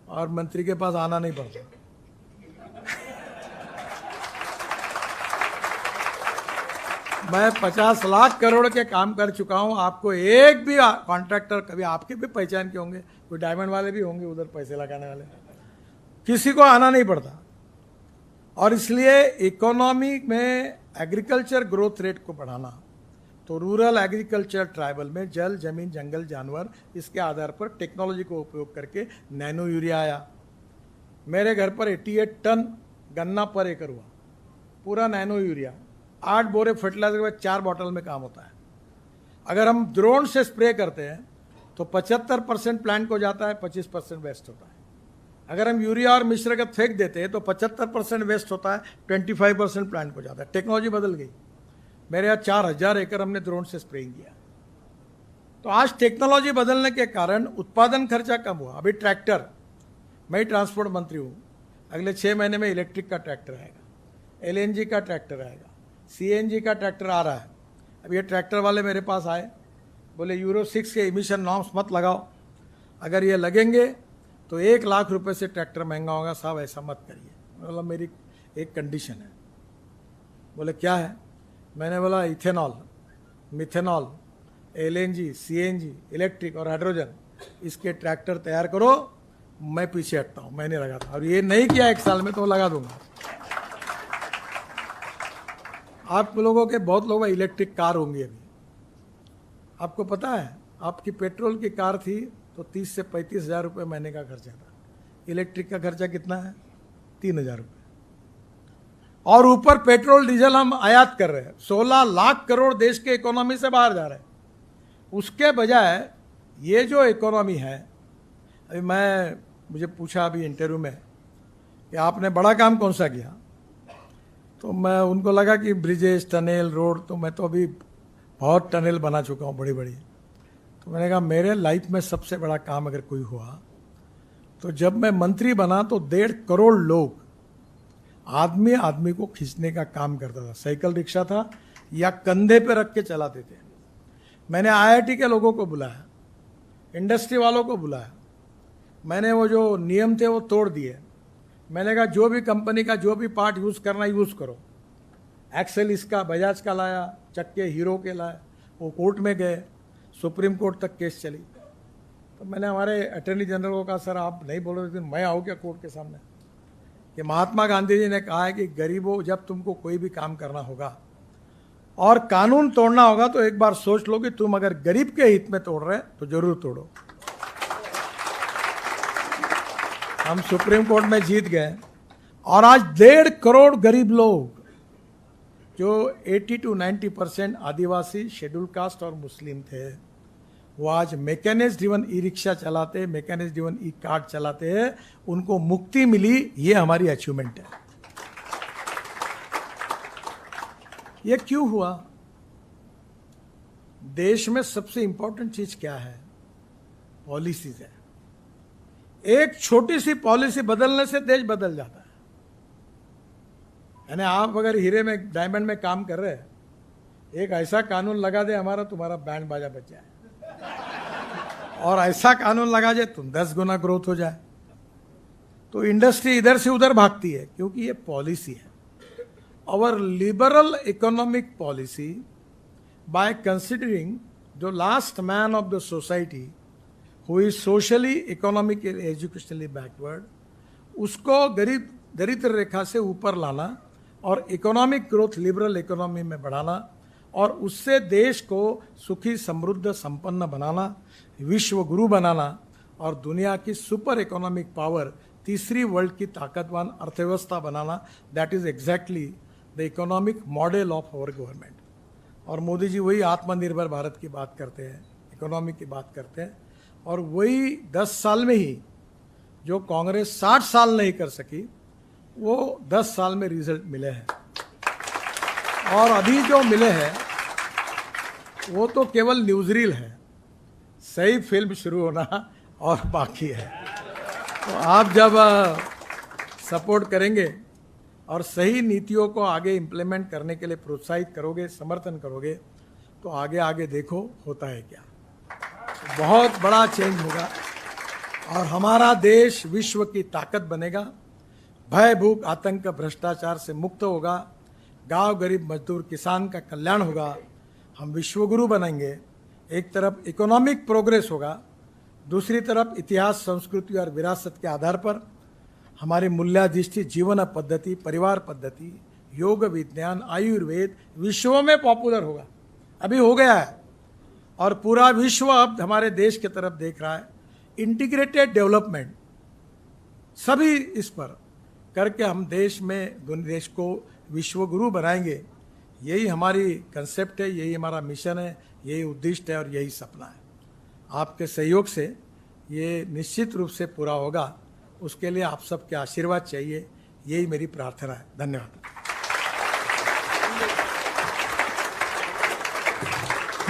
और मंत्री के पास आना नहीं पड़ता। मैं 50 लाख करोड़ के काम कर चुका हूं। आपको एक भी कॉन्ट्रैक्टर, कभी आपके भी पहचान के होंगे, कोई डायमंड वाले भी होंगे उधर पैसे लगाने वाले, किसी को आना नहीं पड़ता। और इसलिए इकोनॉमी में एग्रीकल्चर ग्रोथ रेट को बढ़ाना, तो रूरल एग्रीकल्चर, ट्राइबल में जल, जमीन, जंगल, जानवर, इसके आधार पर टेक्नोलॉजी को उपयोग करके नैनो यूरिया आया। मेरे घर पर 88 टन गन्ना पर एकड़ हुआ, पूरा नैनो यूरिया। 8 बोरे फर्टिलाइजर के बाद 4 बॉटल में काम होता है। अगर हम ड्रोन से स्प्रे करते हैं तो 75% प्लांट को जाता है, 25% वेस्ट होता है। अगर हम यूरिया और मिश्रगत फेंक देते हैं तो 75% वेस्ट होता है, 25% प्लांट को जाता है। टेक्नोलॉजी बदल गई। मेरे यहाँ 4000 एकड़ हमने ड्रोन से स्प्रेइंग किया। तो आज टेक्नोलॉजी बदलने के कारण उत्पादन खर्चा कम हुआ। अभी ट्रैक्टर, मैं ट्रांसपोर्ट मंत्री हूँ, अगले 6 महीने में इलेक्ट्रिक का ट्रैक्टर आएगा, LNG का ट्रैक्टर आएगा, CNG का ट्रैक्टर आ रहा है। अब ये ट्रैक्टर वाले मेरे पास आए, बोले यूरो 6 के इमिशन नॉर्म्स मत लगाओ, अगर ये लगेंगे तो 1 लाख रुपए से ट्रैक्टर महंगा होगा, साहब ऐसा मत करिए। मतलब मेरी एक कंडीशन है। बोले क्या है? मैंने बोला ethanol, methanol, LNG, CNG, electric और हाइड्रोजन, इसके ट्रैक्टर तैयार करो, मैं पीछे हटता हूं, मैं नहीं लगाता, और ये नहीं किया 1 साल में तो लगा दूंगा। आप लोगों के बहुत लोगों का इलेक्ट्रिक कार होंगी अभी। आपको पता है, आपकी पेट्रोल की कार थी तो 30 से 35 हजार रुपये महीने का खर्चा था। इलेक्ट्रिक का खर्चा कितना है? 3,000 रुपये। और ऊपर पेट्रोल डीजल हम आयात कर रहे हैं, 16 लाख करोड़ देश के इकोनॉमी से बाहर जा रहे हैं। उसके बजाय ये जो इकोनॉमी है, अभी मुझे पूछा अभी इंटरव्यू में कि आपने बड़ा काम कौन सा किया, तो मैं उनको लगा कि ब्रिजेस, टनल, रोड, तो मैं तो अभी बहुत टनल बना चुका हूँ बड़ी बड़ी। तो मैंने कहा मेरे लाइफ में सबसे बड़ा काम अगर कोई हुआ तो जब मैं मंत्री बना तो 1.5 करोड़ लोग आदमी आदमी को खींचने का काम करता था। साइकिल रिक्शा था या कंधे पे रख के चलाते थे। मैंने IIT के लोगों को बुलाया, इंडस्ट्री वालों को बुलाया, मैंने वो जो नियम थे वो तोड़ दिए। मैंने कहा जो भी कंपनी का जो भी पार्ट यूज़ करना यूज़ करो। एक्सेल इसका बजाज का लाया, चक्के हीरो के लाए, वो कोर्ट में गए, सुप्रीम कोर्ट तक केस चली। तो मैंने हमारे अटॉर्नी जनरल को कहा सर आप नहीं बोल रहे, लेकिन मैं आऊँ क्या कोर्ट के सामने? कि महात्मा गांधी जी ने कहा है कि गरीबों, जब तुमको कोई भी काम करना होगा और कानून तोड़ना होगा तो एक बार सोच लो कि तुम अगर गरीब के हित में तोड़ रहे तो जरूर तोड़ो। हम सुप्रीम कोर्ट में जीत गए और आज 1.5 करोड़ गरीब लोग, जो 80 to 90% आदिवासी, शेड्यूल कास्ट और मुस्लिम थे, वो आज मैकेनिज्म ड्रिवन ई रिक्शा चलाते, मैकेनिज्म ड्रिवन ई कार्ड चलाते हैं, उनको मुक्ति मिली। ये हमारी अचीवमेंट है। ये क्यों हुआ? देश में सबसे इंपॉर्टेंट चीज क्या है? पॉलिसीज है। एक छोटी सी पॉलिसी बदलने से देश बदल जाता है। यानी आप अगर हीरे में, डायमंड में काम कर रहे हैं, एक ऐसा कानून लगा दे हमारा, तुम्हारा बैंड बाजा बच जाए, और ऐसा कानून लगा जाए तुम 10 गुना ग्रोथ हो जाए। तो इंडस्ट्री इधर से उधर भागती है क्योंकि ये पॉलिसी है। Our liberal economic policy, by considering the last man of the society who is socially, economically, educationally backward, उसको गरीब दरिद्र रेखा से ऊपर लाना और इकोनॉमिक ग्रोथ लिबरल इकोनॉमी में बढ़ाना और उससे देश को सुखी, समृद्ध, संपन्न बनाना, विश्व गुरु बनाना और दुनिया की सुपर इकोनॉमिक पावर, तीसरी वर्ल्ड की ताकतवान अर्थव्यवस्था बनाना, that is exactly the economic model of our government. और मोदी जी वही आत्मनिर्भर भारत की बात करते हैं, इकोनॉमी की बात करते हैं, और वही 10 साल में ही जो कांग्रेस 60 साल नहीं कर सकी, वो 10 साल में रिजल्ट मिले हैं। और अभी जो मिले हैं वो तो केवल न्यूज़रील है, सही फिल्म शुरू होना और बाकी है। तो आप जब सपोर्ट करेंगे और सही नीतियों को आगे इम्प्लीमेंट करने के लिए प्रोत्साहित करोगे, समर्थन करोगे, तो आगे आगे देखो होता है क्या। बहुत बड़ा चेंज होगा और हमारा देश विश्व की ताकत बनेगा। भय, भूख, आतंक, भ्रष्टाचार से मुक्त होगा। गांव, गरीब, मजदूर, किसान का कल्याण होगा। हम विश्वगुरु बनेंगे। एक तरफ इकोनॉमिक प्रोग्रेस होगा, दूसरी तरफ इतिहास, संस्कृति और विरासत के आधार पर हमारी मूल्याधिष्ठित जीवन पद्धति, परिवार पद्धति, योग विज्ञान, आयुर्वेद विश्व में पॉपुलर होगा। अभी हो गया है और पूरा विश्व अब हमारे देश की तरफ देख रहा है। इंटीग्रेटेड डेवलपमेंट, सभी इस पर करके हम देश को विश्वगुरु बनाएंगे। यही हमारी कंसेप्ट है, यही हमारा मिशन है, यही उद्दिष्ट है और यही सपना है। आपके सहयोग से ये निश्चित रूप से पूरा होगा। उसके लिए आप सबके आशीर्वाद चाहिए, यही मेरी प्रार्थना है। धन्यवाद।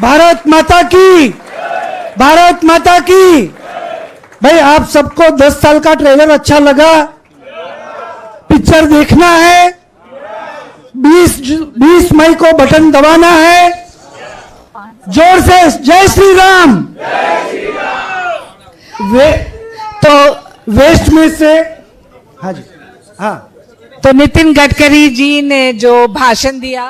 भारत माता की, भारत माता की। भाई आप सबको 10 साल का ट्रेलर अच्छा लगा? पिक्चर देखना है, 20 मई को बटन दबाना है। जोर से जय श्री राम। तो वेस्ट में से, हाँ जी, हाँ, तो नितिन गडकरी जी ने जो भाषण दिया,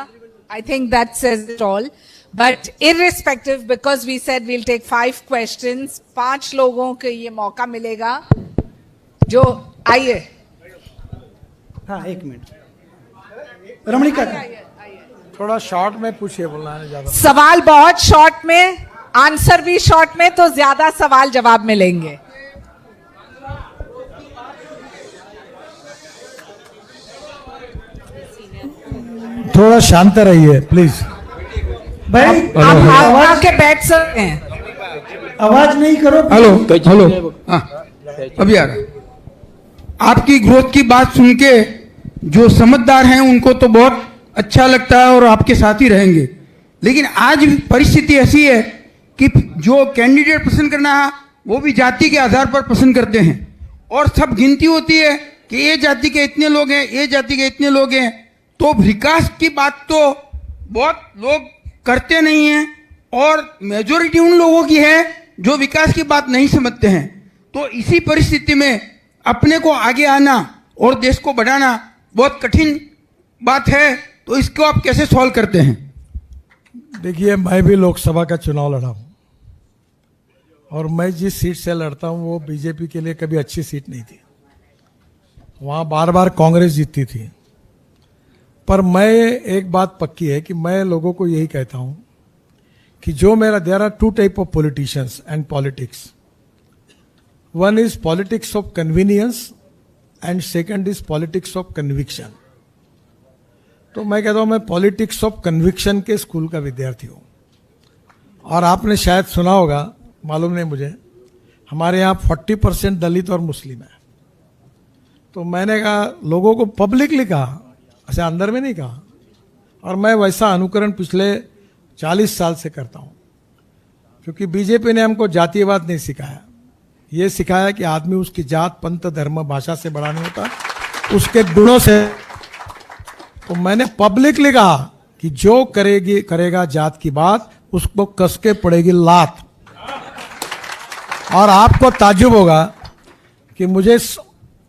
I think that says it all. But irrespective, because we said we'll take 5 questions, 5 लोगों को ये मौका मिलेगा। जो आइए हाँ, एक मिनट रमणिका का। थोड़ा शॉर्ट में पूछिए, बोलना है ज्यादा। सवाल बहुत शॉर्ट में, आंसर भी शॉर्ट में, तो ज्यादा सवाल जवाब में लेंगे। थोड़ा शांत रहिए प्लीज। भाई आप आके बैठ सकते हैं। आवाज नहीं करो। हेलो हेलो, हाँ अभी आ रहा। आपकी ग्रोथ की बात सुन के जो समझदार हैं उनको तो बहुत अच्छा लगता है और आपके साथ ही रहेंगे, लेकिन आज परिस्थिति ऐसी है कि जो कैंडिडेट पसंद करना है वो भी जाति के आधार पर पसंद करते हैं, और सब गिनती होती है कि ये जाति के इतने लोग हैं, ये जाति के इतने लोग हैं, तो विकास की बात तो बहुत लोग करते नहीं हैं, और मेजोरिटी उन लोगों की है जो विकास की बात नहीं समझते हैं। तो इसी परिस्थिति में अपने को आगे आना और देश को बढ़ाना बहुत कठिन बात है, तो इसको आप कैसे सॉल्व करते हैं? देखिए, मैं भी लोकसभा का चुनाव लड़ा हूं, और मैं जिस सीट से लड़ता हूं वो बीजेपी के लिए कभी अच्छी सीट नहीं थी। वहां बार बार कांग्रेस जीतती थी। पर मैं एक बात पक्की है कि मैं लोगों को यही कहता हूं कि जो मेरा, there are two type of politicians and politics. One is politics of convenience and second is politics of conviction. तो मैं कहता हूं मैं पॉलिटिक्स ऑफ कन्विक्शन के स्कूल का विद्यार्थी हूं। और आपने शायद सुना होगा, मालूम नहीं मुझे, हमारे यहाँ 40% दलित और मुस्लिम है। तो मैंने कहा, लोगों को पब्लिकली कहा, ऐसे अंदर में नहीं कहा, और मैं वैसा अनुकरण पिछले 40 साल से करता हूं। क्योंकि बीजेपी ने हमको जातीयवाद नहीं सिखाया, ये सिखाया कि आदमी उसकी जात, पंथ, धर्म, भाषा से बड़ा नहीं होता, उसके गुणों से। तो मैंने पब्लिकली कहा कि जो करेगा जात की बात, उसको कस के पड़ेगी लात। और आपको ताज्जुब होगा कि मुझे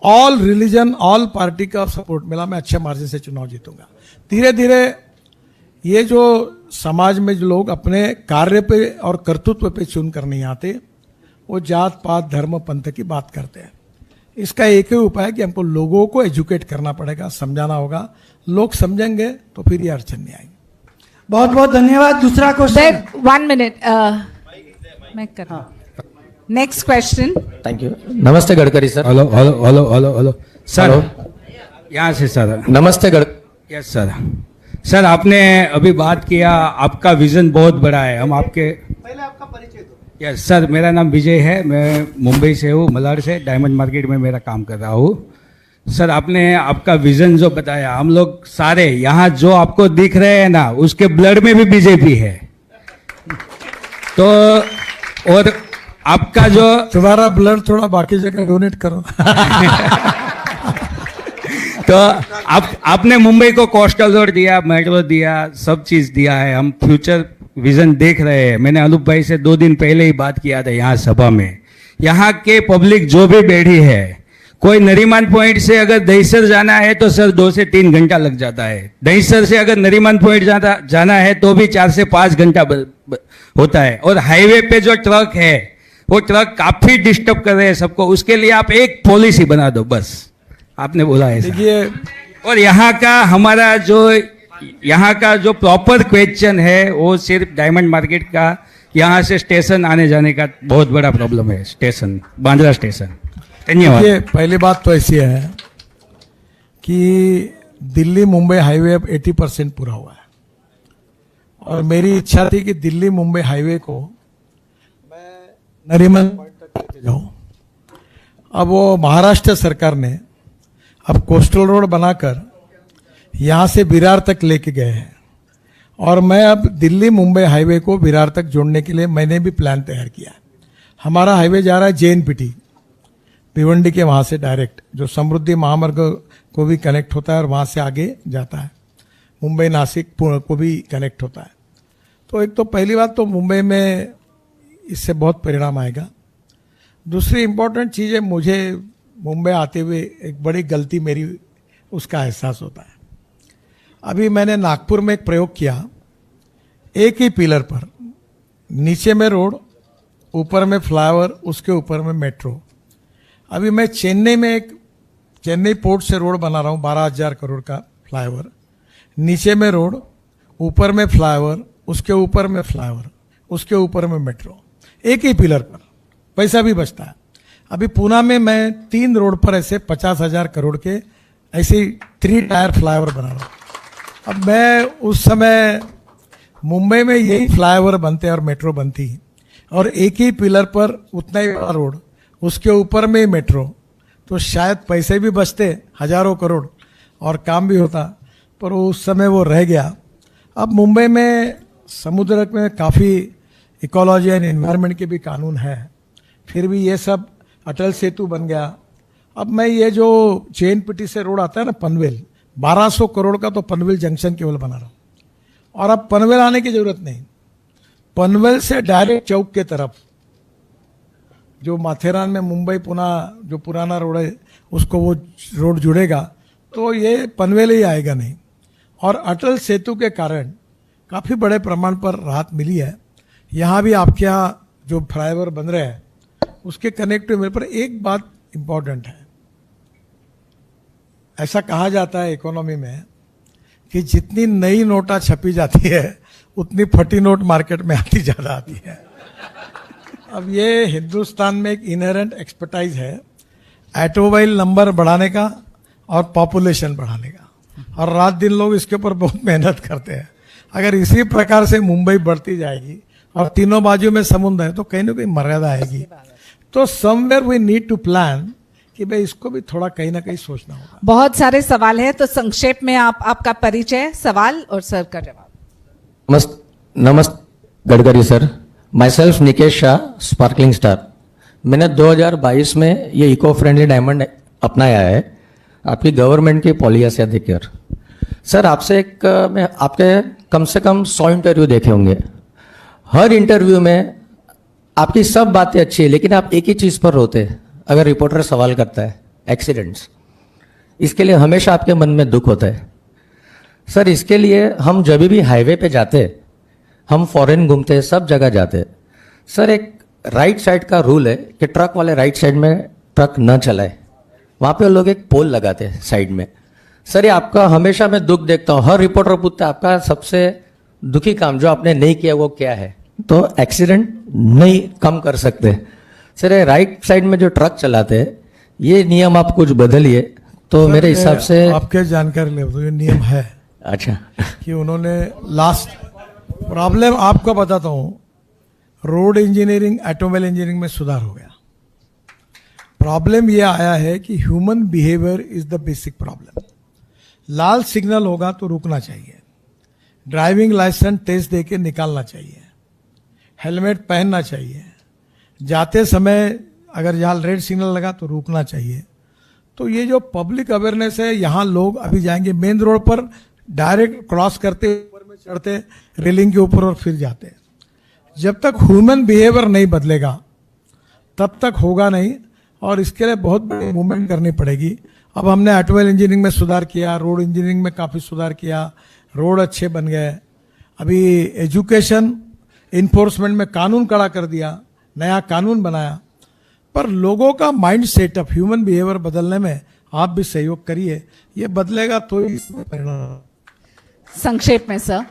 ऑल रिलीजन, ऑल पार्टी का सपोर्ट मिला, मैं अच्छे मार्जिन से चुनाव जीतूंगा। धीरे धीरे ये जो समाज में जो लोग अपने कार्य पे और कर्तृत्व पे चुन कर नहीं आते, वो जात पात, धर्म, पंथ की बात करते हैं। इसका एक ही उपाय है कि हमको लोगों को एजुकेट करना पड़ेगा, समझाना होगा। लोग समझेंगे तो फिर ये अड़चन नहीं आएगी। बहुत बहुत धन्यवाद। दूसरा क्वेश्चन। 1 मिनट, मैं कर नेक्स्ट क्वेश्चन। Thank you. नमस्ते Gadkari sir. Hello hello hello hello hello sir, यहाँ से सर। नमस्ते यस सर। सर, आपने अभी बात किया, आपका विजन बहुत बड़ा है। हम आपके, पहले आपका परिचय दो। यस सर, मेरा नाम विजय है, मैं मुंबई से हूँ, मलाड से, डायमंड मार्केट में मेरा काम कर रहा हूँ। सर, आपने आपका विजन जो बताया, हम लोग सारे यहाँ जो आपको दिख रहे हैं ना, उसके ब्लड में भी बीजेपी है। तो और आपका जो तुम्हारा ब्लड थोड़ा बाकी जगह डोनेट करो। तो आपने मुंबई को कोस्टल रोड दिया, मेट्रो दिया, सब चीज दिया है। हम फ्यूचर विजन देख रहे हैं। मैंने अनूप भाई से 2 दिन पहले ही बात किया था यहाँ सभा में। यहाँ के पब्लिक जो भी बैठी है, कोई नरीमान पॉइंट से अगर दहीसर जाना है तो सर 2 से 3 घंटा लग जाता है। दहीसर से अगर नरीमान पॉइंट जाना है तो भी 4 से 5 घंटा होता है। और हाईवे पे जो ट्रक है, वो ट्रक काफी डिस्टर्ब कर रहे हैं सबको। उसके लिए आप एक पॉलिसी बना दो, बस। आपने बोला है देखिए, और यहाँ का जो प्रॉपर क्वेश्चन है, वो सिर्फ डायमंड मार्केट का, यहाँ से स्टेशन आने जाने का बहुत बड़ा प्रॉब्लम है। Station, Bandra station. धन्यवाद। देखिए, पहली बात तो ऐसी है कि दिल्ली मुंबई हाईवे अब 80% पूरा हुआ है, और मेरी इच्छा थी कि दिल्ली मुंबई हाईवे को मैं नरीमन तक लेके जाऊं। अब वो महाराष्ट्र सरकार ने अब कोस्टल रोड बनाकर यहां से विरार तक लेके गए हैं, और मैं अब दिल्ली मुंबई हाईवे को विरार तक जोड़ने के लिए मैंने भी प्लान तैयार किया है। हमारा हाईवे जा रहा है JNPT, भिवंडी के वहां से डायरेक्ट, जो समृद्धि महामार्ग को भी कनेक्ट होता है और वहां से आगे जाता है, मुंबई नासिक को भी कनेक्ट होता है। तो एक तो पहली बात तो मुंबई में इससे बहुत परिणाम आएगा। दूसरी इंपॉर्टेंट चीज़ है, मुझे मुंबई आते हुए एक बड़ी गलती मेरी उसका एहसास होता है। अभी मैंने नागपुर में एक प्रयोग किया, एक ही पिलर पर नीचे में रोड, ऊपर में फ्लाईओवर, उसके ऊपर में मेट्रो। अभी मैं चेन्नई में चेन्नई पोर्ट से रोड बना रहा हूँ 12,000 करोड़ का फ्लाईओवर, नीचे में रोड, ऊपर में फ्लाईओवर, उसके ऊपर में फ्लाईओवर, उसके ऊपर में मेट्रो, एक ही पिलर पर, पैसा भी बचता है। अभी पूना में मैं 3 रोड पर ऐसे 50,000 करोड़ के ऐसे 3 टायर फ्लाईओवर बना रहा हूँ। अब मैं उस समय मुंबई में यही फ्लाईओवर बनते और मेट्रो बनती, और एक ही पिलर पर उतना ही बड़ा रोड, उसके ऊपर में मेट्रो, तो शायद पैसे भी बचते हजारों करोड़ और काम भी होता, पर उस समय वो रह गया। अब मुंबई में समुद्र में काफ़ी इकोलॉजी एंड एनवायरनमेंट के भी कानून है, फिर भी ये सब अटल सेतु बन गया। अब मैं ये जो चेन पिटी से रोड आता है ना पनवेल, 1200 करोड़ का तो पनवेल जंक्शन केवल बना रहा हूँ, और अब पनवेल आने की जरूरत नहीं, पनवेल से डायरेक्ट चौक के तरफ जो माथेरान में मुंबई पुणे जो पुराना रोड है उसको वो रोड जुड़ेगा, तो ये पनवेल ही आएगा नहीं। और अटल सेतु के कारण काफ़ी बड़े प्रमाण पर राहत मिली है। यहाँ भी आपके यहाँ जो फ्लाईओवर बन रहे हैं उसके कनेक्टिव में, पर एक बात इम्पॉर्टेंट है, ऐसा कहा जाता है इकोनॉमी में कि जितनी नई नोटा छपी जाती है उतनी फटी नोट मार्केट में आती ज़्यादा आती है। अब ये हिंदुस्तान में एक इनहेरेंट एक्सपर्टाइज है ऑटोमोबाइल नंबर बढ़ाने का और पॉपुलेशन बढ़ाने का, और रात दिन लोग इसके ऊपर बहुत मेहनत करते हैं। अगर इसी प्रकार से मुंबई बढ़ती जाएगी और तीनों बाजू में समुद्र है तो कहीं ना कहीं मर्यादा आएगी। तो somewhere we need to plan कि भाई इसको भी थोड़ा कहीं ना कहीं सोचना होगा। बहुत सारे सवाल है, तो संक्षेप में आपका परिचय, सवाल और सर का जवाब। नमस्ते Gadkari sir, my self Nikesh Shah, sparkling star. मैंने 2022 में ये इको फ्रेंडली डायमंड अपनाया है आपकी गवर्नमेंट की पॉलिसी से देखकर। सर आपसे मैं आपके कम से कम 100 इंटरव्यू देखे होंगे, हर इंटरव्यू में आपकी सब बातें अच्छी है, लेकिन आप एक ही चीज़ पर रोते अगर रिपोर्टर सवाल करता है, एक्सीडेंट्स। इसके लिए हमेशा आपके मन में दुख होता है। सर इसके लिए हम जब भी हाईवे पे जाते, हम फॉरेन घूमते, सब जगह जाते, सर एक राइट साइड का रूल है कि ट्रक वाले राइट साइड में ट्रक न चलाए, वहाँ पे लोग एक पोल लगाते हैं साइड में। सर ये आपका हमेशा मैं दुख देखता हूँ, हर रिपोर्टर पूछता है आपका सबसे दुखी काम जो आपने नहीं किया वो क्या है, तो एक्सीडेंट नहीं कम कर सकते। सर ये राइट साइड में जो ट्रक चलाते हैं ये नियम आप कुछ बदलिए तो मेरे हिसाब से। आपके जानकारी ले, तो ये नियम है अच्छा कि उन्होंने लास्ट प्रॉब्लम आपको बताता हूँ, रोड इंजीनियरिंग ऑटोमोबाइल इंजीनियरिंग में सुधार हो गया। प्रॉब्लम यह आया है कि human behaviour is the basic problem. Lal signal होगा तो रुकना चाहिए, ड्राइविंग लाइसेंस टेस्ट दे के निकालना चाहिए, हेलमेट पहनना चाहिए, जाते समय अगर यहाँ रेड सिग्नल लगा तो रुकना चाहिए। तो ये जो पब्लिक अवेयरनेस है, यहाँ लोग अभी जाएंगे मेन रोड पर डायरेक्ट क्रॉस करते, ऊपर में चढ़ते, रेलिंग के ऊपर और फिर जाते। जब तक ह्यूमन बिहेवियर नहीं बदलेगा तब तक होगा नहीं, और इसके लिए बहुत बड़ी मूवमेंट करनी पड़ेगी। अब हमने ऑटोमोबाइल इंजीनियरिंग में सुधार किया, रोड इंजीनियरिंग में काफ़ी सुधार किया, रोड अच्छे बन गए। अभी एजुकेशन इन्फोर्समेंट में कानून कड़ा कर दिया, नया कानून बनाया, पर लोगों का माइंड सेटअप, ह्यूमन बिहेवियर बदलने में आप भी सहयोग करिए, ये बदलेगा तो ही परिणाम। संक्षेप में sir.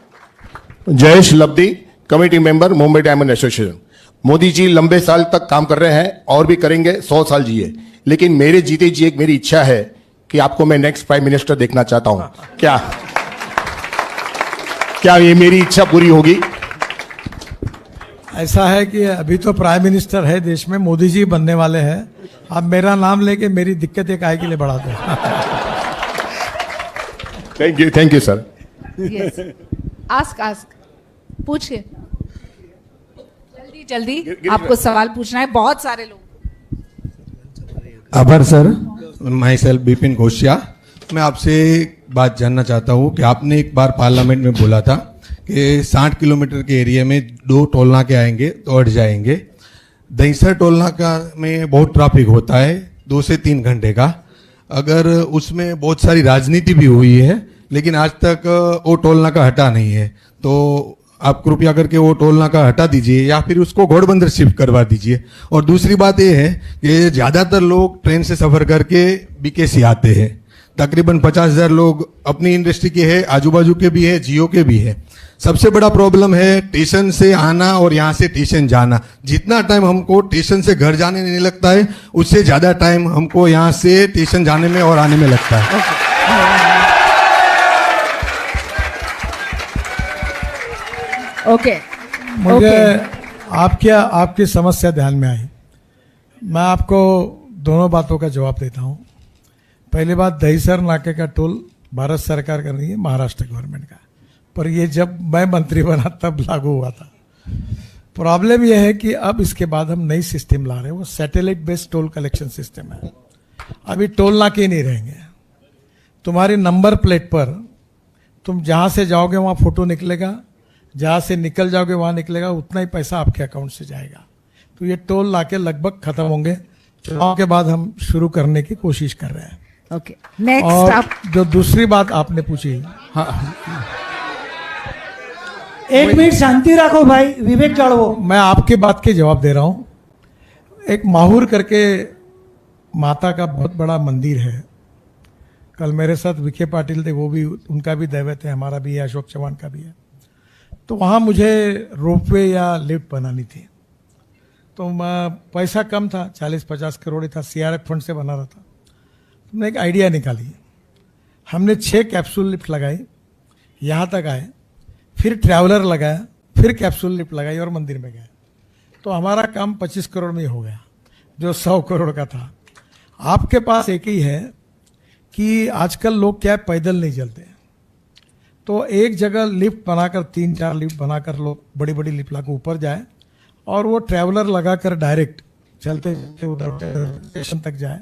Jayesh Labdi, committee member, Mumbai diamond association. Modi ji लंबे साल तक काम कर रहे हैं और भी करेंगे, 100 साल जिए, लेकिन मेरे जीते जी एक मेरी इच्छा है कि आपको मैं नेक्स्ट प्राइम मिनिस्टर देखना चाहता हूं। क्या ये मेरी इच्छा पूरी होगी? ऐसा है कि अभी तो प्राइम मिनिस्टर है देश में, मोदी जी बनने वाले हैं। आप मेरा नाम लेके मेरी दिक्कतें काहे के लिए बढ़ा दो। Thank you sir. Yes, ask पूछिए, जल्दी आपको सवाल पूछना है, बहुत सारे लोग। आभार sir. Myself Bipin Ghoshiya. मैं आपसे एक बात जानना चाहता हूँ कि आपने एक बार पार्लियामेंट में बोला था कि 60 किलोमीटर के एरिया में 2 टोल नाके आएंगे तो अट जाएंगे। दहीसर टोल नाका में बहुत ट्रैफिक होता है, 2 से 3 घंटे का। अगर उसमें बहुत सारी राजनीति भी हुई है, लेकिन आज तक वो टोल नाका हटा नहीं है, तो आप कृपया करके वो टोल नाका हटा दीजिए या फिर उसको घोड़बंदर शिफ्ट करवा दीजिए। और दूसरी बात ये है कि ज़्यादातर लोग ट्रेन से सफ़र करके बीकेसी आते हैं। तकरीबन 50,000 लोग अपनी इंडस्ट्री के हैं, आजू बाजू के भी है, जियो के भी है। सबसे बड़ा प्रॉब्लम है स्टेशन से आना और यहाँ से स्टेशन जाना। जितना टाइम हमको स्टेशन से घर जाने नहीं लगता है, उससे ज़्यादा टाइम हमको यहाँ से स्टेशन जाने में और आने में लगता है। ओके मुझे आपकी समस्या ध्यान में आई। मैं आपको दोनों बातों का जवाब देता हूं। पहली बात, दहीसर नाके का टोल भारत सरकार का नहीं है, महाराष्ट्र गवर्नमेंट का। पर ये जब मैं मंत्री बना तब लागू हुआ था। प्रॉब्लम यह है कि अब इसके बाद हम नई सिस्टम ला रहे हैं, वो satellite based toll collection system है। अभी टोल नाके नहीं रहेंगे। तुम्हारी नंबर प्लेट पर तुम जहां से जाओगे वहां फोटो निकलेगा, जहां से निकल जाओगे वहां निकलेगा, उतना ही पैसा आपके अकाउंट से जाएगा। तो ये टोल नाके लगभग खत्म होंगे। चुनाव के बाद हम शुरू करने की कोशिश कर रहे हैं। ओके, नेक्स्ट और आप जो दूसरी बात आपने पूछी, एक मिनट शांति रखो भाई, विवेक जाड़वो। मैं आपकी बात के जवाब दे रहा हूं। एक माहूर करके माता का बहुत बड़ा मंदिर है। कल मेरे साथ विखे पाटिल थे, वो भी, उनका भी दैवत है, हमारा भी है, अशोक चौहान का भी है। तो वहाँ मुझे रोपवे या लिफ्ट बनानी थी। तो पैसा कम था, 40-50 करोड़ ही था, सीआरएफ फंड से बना रहा था। हमने एक आइडिया निकाली। हमने 6 कैप्सूल लिफ्ट लगाई, यहाँ तक आए, फिर ट्रैवलर लगाया, फिर कैप्सूल लिफ्ट लगाई और मंदिर में गए। तो हमारा काम 25 करोड़ में ही हो गया, जो 100 करोड़ का था। आपके पास एक ही है कि आजकल लोग क्या पैदल नहीं चलते, तो एक जगह लिफ्ट बनाकर 3-4 लिफ्ट बनाकर लोग बड़ी बड़ी लिफ्ट लगा ऊपर जाए और वो ट्रैवलर लगाकर डायरेक्ट चलते चलते उधर स्टेशन तक जाए।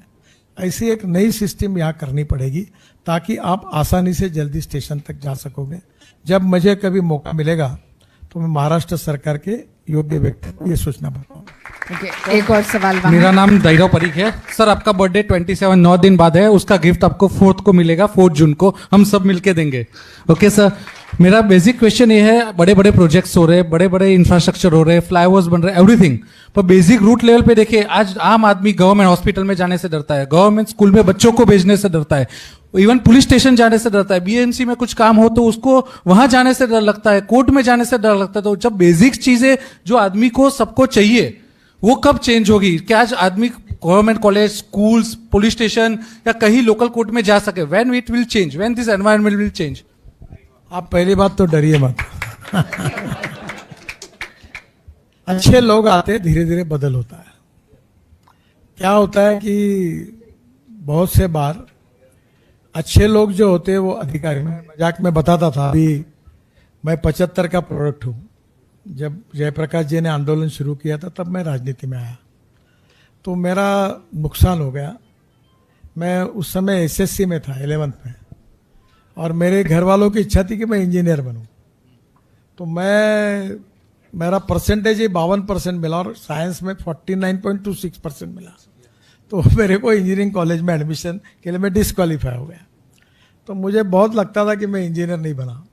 ऐसी एक नई सिस्टम यहाँ करनी पड़ेगी ताकि आप आसानी से जल्दी स्टेशन तक जा सकोगे। जब मुझे कभी मौका मिलेगा तो मैं महाराष्ट्र सरकार के योग्य व्यक्ति को ये सूचना बताऊंगा। ओके, एक और सवाल वहाँ। मेरा नाम दैरव परीख है सर। आपका बर्थडे 27 9 दिन बाद है। उसका गिफ्ट आपको 4th को मिलेगा, 4 जून को हम सब मिलके देंगे। ओके सर, मेरा बेसिक क्वेश्चन ये है, बड़े बड़े प्रोजेक्ट्स हो रहे हैं, बड़े बड़े इंफ्रास्ट्रक्चर हो रहे हैं, फ्लाईओवर्स बन रहे हैं, एवरीथिंग, पर बेसिक रूट लेवल पे देखिए, आज आम आदमी गवर्नमेंट हॉस्पिटल में जाने से डरता है, गवर्नमेंट स्कूल में बच्चों को भेजने से डरता है, इवन पुलिस स्टेशन जाने से डरता है, बीएमसी में कुछ काम हो तो उसको वहां जाने से डर लगता है, कोर्ट में जाने से डर लगता है। तो जब बेसिक चीजें जो आदमी को सबको चाहिए वो कब चेंज होगी? क्या आज आदमी government college, schools, police station या कहीं लोकल कोर्ट में जा सके? When it will change, when this environment will change? आप पहली बात तो डरिए मत। अच्छे लोग आते धीरे धीरे बदल होता है। क्या होता है कि बहुत से बार अच्छे लोग जो होते हैं वो अधिकारी, मैं मजाक में बताता था, अभी मैं 75 का प्रोडक्ट हूं। जब जयप्रकाश जी ने आंदोलन शुरू किया था तब मैं राजनीति में आया, तो मेरा नुकसान हो गया। मैं उस समय एसएससी में था, 11th में, और मेरे घर वालों की इच्छा थी कि मैं इंजीनियर बनूं। तो मेरा परसेंटेज ही 52% मिला और साइंस में 49.26% मिला। तो मेरे को इंजीनियरिंग कॉलेज में एडमिशन के लिए मैं डिस्क्वालीफाई हो गया। तो मुझे बहुत लगता था कि मैं इंजीनियर नहीं बना।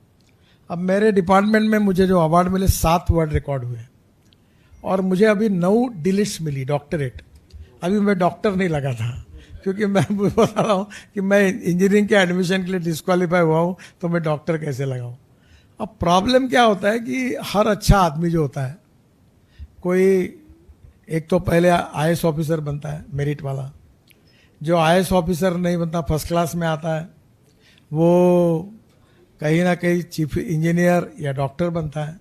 अब मेरे डिपार्टमेंट में मुझे जो अवार्ड मिले 7 वर्ल्ड रिकॉर्ड हुए और मुझे अभी 9 डिलिट्स मिली, डॉक्टरेट। अभी मैं डॉक्टर नहीं लगा था क्योंकि मैं बता रहा हूँ कि मैं इंजीनियरिंग के एडमिशन के लिए डिस्क्वालीफाई हुआ हूँ, तो मैं डॉक्टर कैसे लगाऊँ। अब प्रॉब्लम क्या होता है कि हर अच्छा आदमी जो होता है, कोई एक तो पहले आईएएस ऑफिसर बनता है मेरिट वाला, जो आईएएस ऑफिसर नहीं बनता, फर्स्ट क्लास में आता है, वो कहीं ना कहीं चीफ इंजीनियर या डॉक्टर बनता है,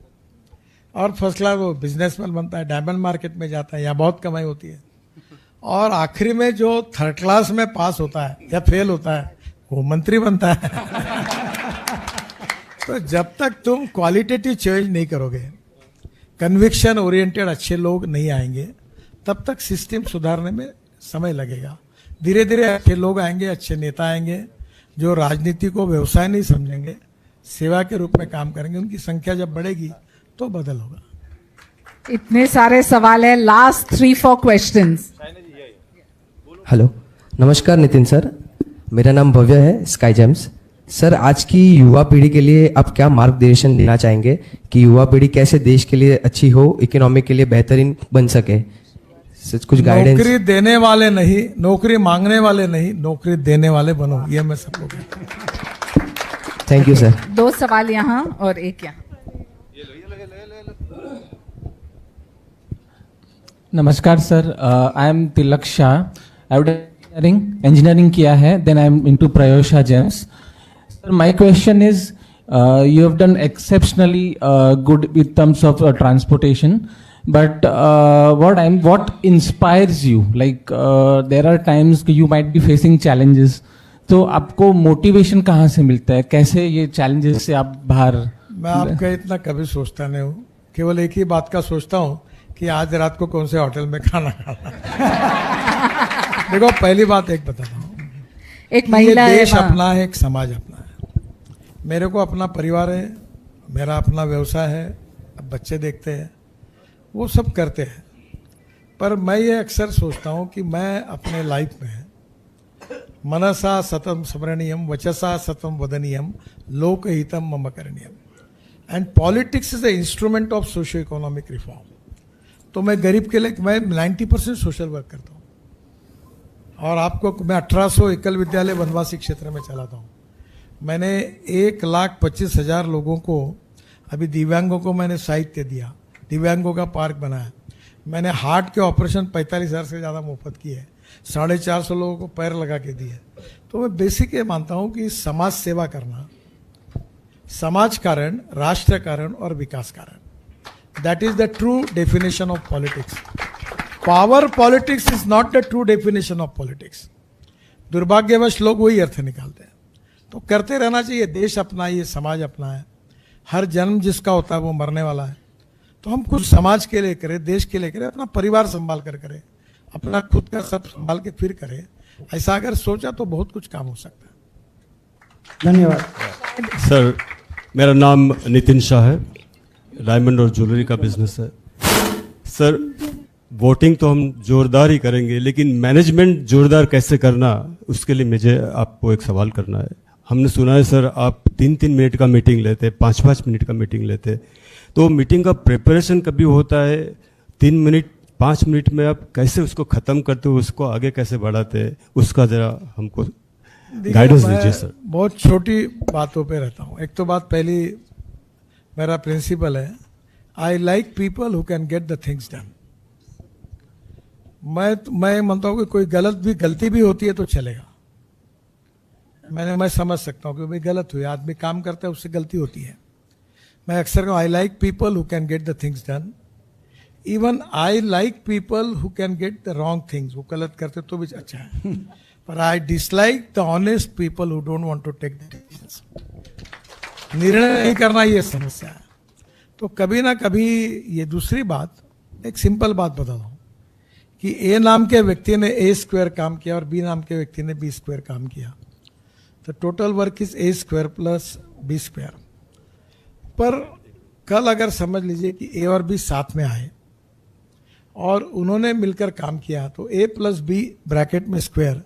और फर्स्ट क्लास वो बिजनेसमैन बनता है, डायमंड मार्केट में जाता है, यहाँ बहुत कमाई होती है, और आखिरी में जो 3rd क्लास में पास होता है या फेल होता है वो मंत्री बनता है। तो जब तक तुम क्वालिटेटिव चेंज नहीं करोगे, कन्विक्शन ओरिएंटेड अच्छे लोग नहीं आएंगे, तब तक सिस्टम सुधारने में समय लगेगा। धीरे धीरे अच्छे लोग आएंगे, अच्छे नेता आएंगे जो राजनीति को व्यवसाय नहीं समझेंगे, सेवा के रूप में काम करेंगे। उनकी संख्या जब बढ़ेगी तो बदल होगा। इतने सारे सवाल है, लास्ट 3-4 क्वेश्चंस। हेलो, नमस्कार नितिन सर, मेरा नाम भव्य है, स्काई जेम्स। सर, आज की युवा पीढ़ी के लिए आप क्या मार्गदर्शन देना चाहेंगे कि युवा पीढ़ी कैसे देश के लिए अच्छी हो, इकोनॉमी के लिए बेहतरीन बन सके? सच कुछ गाइडेंस। नौकरी देने वाले नहीं, नौकरी मांगने वाले नहीं, नौकरी देने वाले बनो, ये मैं सबको कहता हूं। Thank you sir. 2 सवाल यहाँ और 1 यहाँ। नमस्कार sir, I am Tilak Shah. I engineering किया है, then I am into Prayosha gems. Sir, my question is you have done exceptionally good with terms of transportation, but what inspires you? Like there are times you might be facing challenges, तो आपको motivation कहाँ से मिलता है? कैसे ये challenges से आप बाहर? मैं आपका इतना कभी सोचता नहीं हूँ, केवल एक ही बात का सोचता हूँ कि आज रात को कौन से होटल में खाना खाना। देखो, पहली बात एक बताता हूँ, एक महिला देश है, अपना है, एक समाज अपना है। मेरे को अपना परिवार है, मेरा अपना व्यवसाय है, अब बच्चे देखते हैं, वो सब करते हैं। पर मैं ये अक्सर सोचता हूँ कि मैं अपने लाइफ में मनसा सतम स्मरणीयम वचसा सतम वदनीयम लोकहितम मम करणीयम, and politics is the instrument of socio economic reform. तो मैं गरीब के लिए मैं 90% सोशल वर्क करता हूँ, और आपको मैं 1800 एकल विद्यालय वनवासी क्षेत्र में चलाता हूँ। मैंने 1,25,000 लोगों को, अभी दिव्यांगों को मैंने साहित्य दिया, दिव्यांगों का पार्क बनाया, मैंने हार्ट के ऑपरेशन 45,000 से ज़्यादा मुफ्त किए, 450 लोगों को पैर लगा के दिए। तो मैं बेसिक ये मानता हूँ कि समाज सेवा करना, समाज कारण, राष्ट्र कारण और विकास कारण, that is the true definition of politics. Power politics is not the true definition of politics. दुर्भाग्यवश लोग वही अर्थ निकालते हैं। तो करते रहना चाहिए। देश अपना है, ये समाज अपना है, हर जन्म जिसका होता है वो मरने वाला है। तो हम कुछ समाज के लिए करें, देश के लिए करें, अपना परिवार संभाल कर करें, अपना खुद का सब संभाल के फिर करें। ऐसा अगर सोचा तो बहुत कुछ काम हो सकता है। धन्यवाद सर। मेरा नाम नितिन शाह है, डायमंड और ज्वेलरी का बिजनेस है। सर, वोटिंग तो हम जोरदार ही करेंगे, लेकिन मैनेजमेंट जोरदार कैसे करना, उसके लिए मुझे आपको एक सवाल करना है। हमने सुना है सर, आप 3-3 मिनट का मीटिंग लेते, 5-5 मिनट का मीटिंग लेते, तो मीटिंग का प्रिपरेशन कभी होता है 3 मिनट 5 मिनट में आप कैसे उसको ख़त्म करते हो, उसको आगे कैसे बढ़ाते हैं, उसका ज़रा हमको गाइडेंस दीजिए सर। बहुत छोटी बातों पे रहता हूँ। एक तो बात पहली, मेरा प्रिंसिपल है, आई like people who can get the things done. मैं मानता हूँ कि कोई गलती भी होती है तो चलेगा। मैं समझ सकता हूँ कि भाई गलत हुई, आदमी काम करता है, उससे गलती होती है। मैं अक्सर कहूँ, I like people who can get the things done. Even I like people who can get the wrong things. वो गलत करते तो भी अच्छा है, पर I dislike the honest people who don't want to take the decisions. निर्णय नहीं करना, ये समस्या है। तो कभी ना कभी ये दूसरी बात, एक सिंपल बात बताता हूँ कि ए नाम के व्यक्ति ने A² काम किया और बी नाम के व्यक्ति ने B² काम किया, तो total work is A² plus B²। पर कल अगर समझ लीजिए कि A और B साथ में आए और उन्होंने मिलकर काम किया, तो A प्लस B ब्रैकेट में स्क्वायर,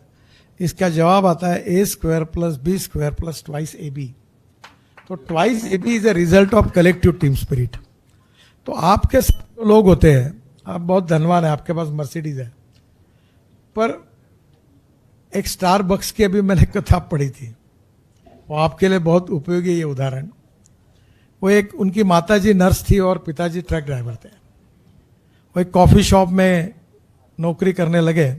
इसका जवाब आता है A² plus B² plus twice AB। तो twice AB is a result of collective team spirit. तो आपके साथ लोग होते हैं, आप बहुत धनवान है, आपके पास मर्सिडीज है, पर एक स्टारबक्स की अभी मैंने किताब पढ़ी थी, वो आपके लिए बहुत उपयोगी है ये उदाहरण। वो एक, उनकी माताजी नर्स थी और पिताजी ट्रक ड्राइवर थे। वो एक कॉफ़ी शॉप में नौकरी करने लगे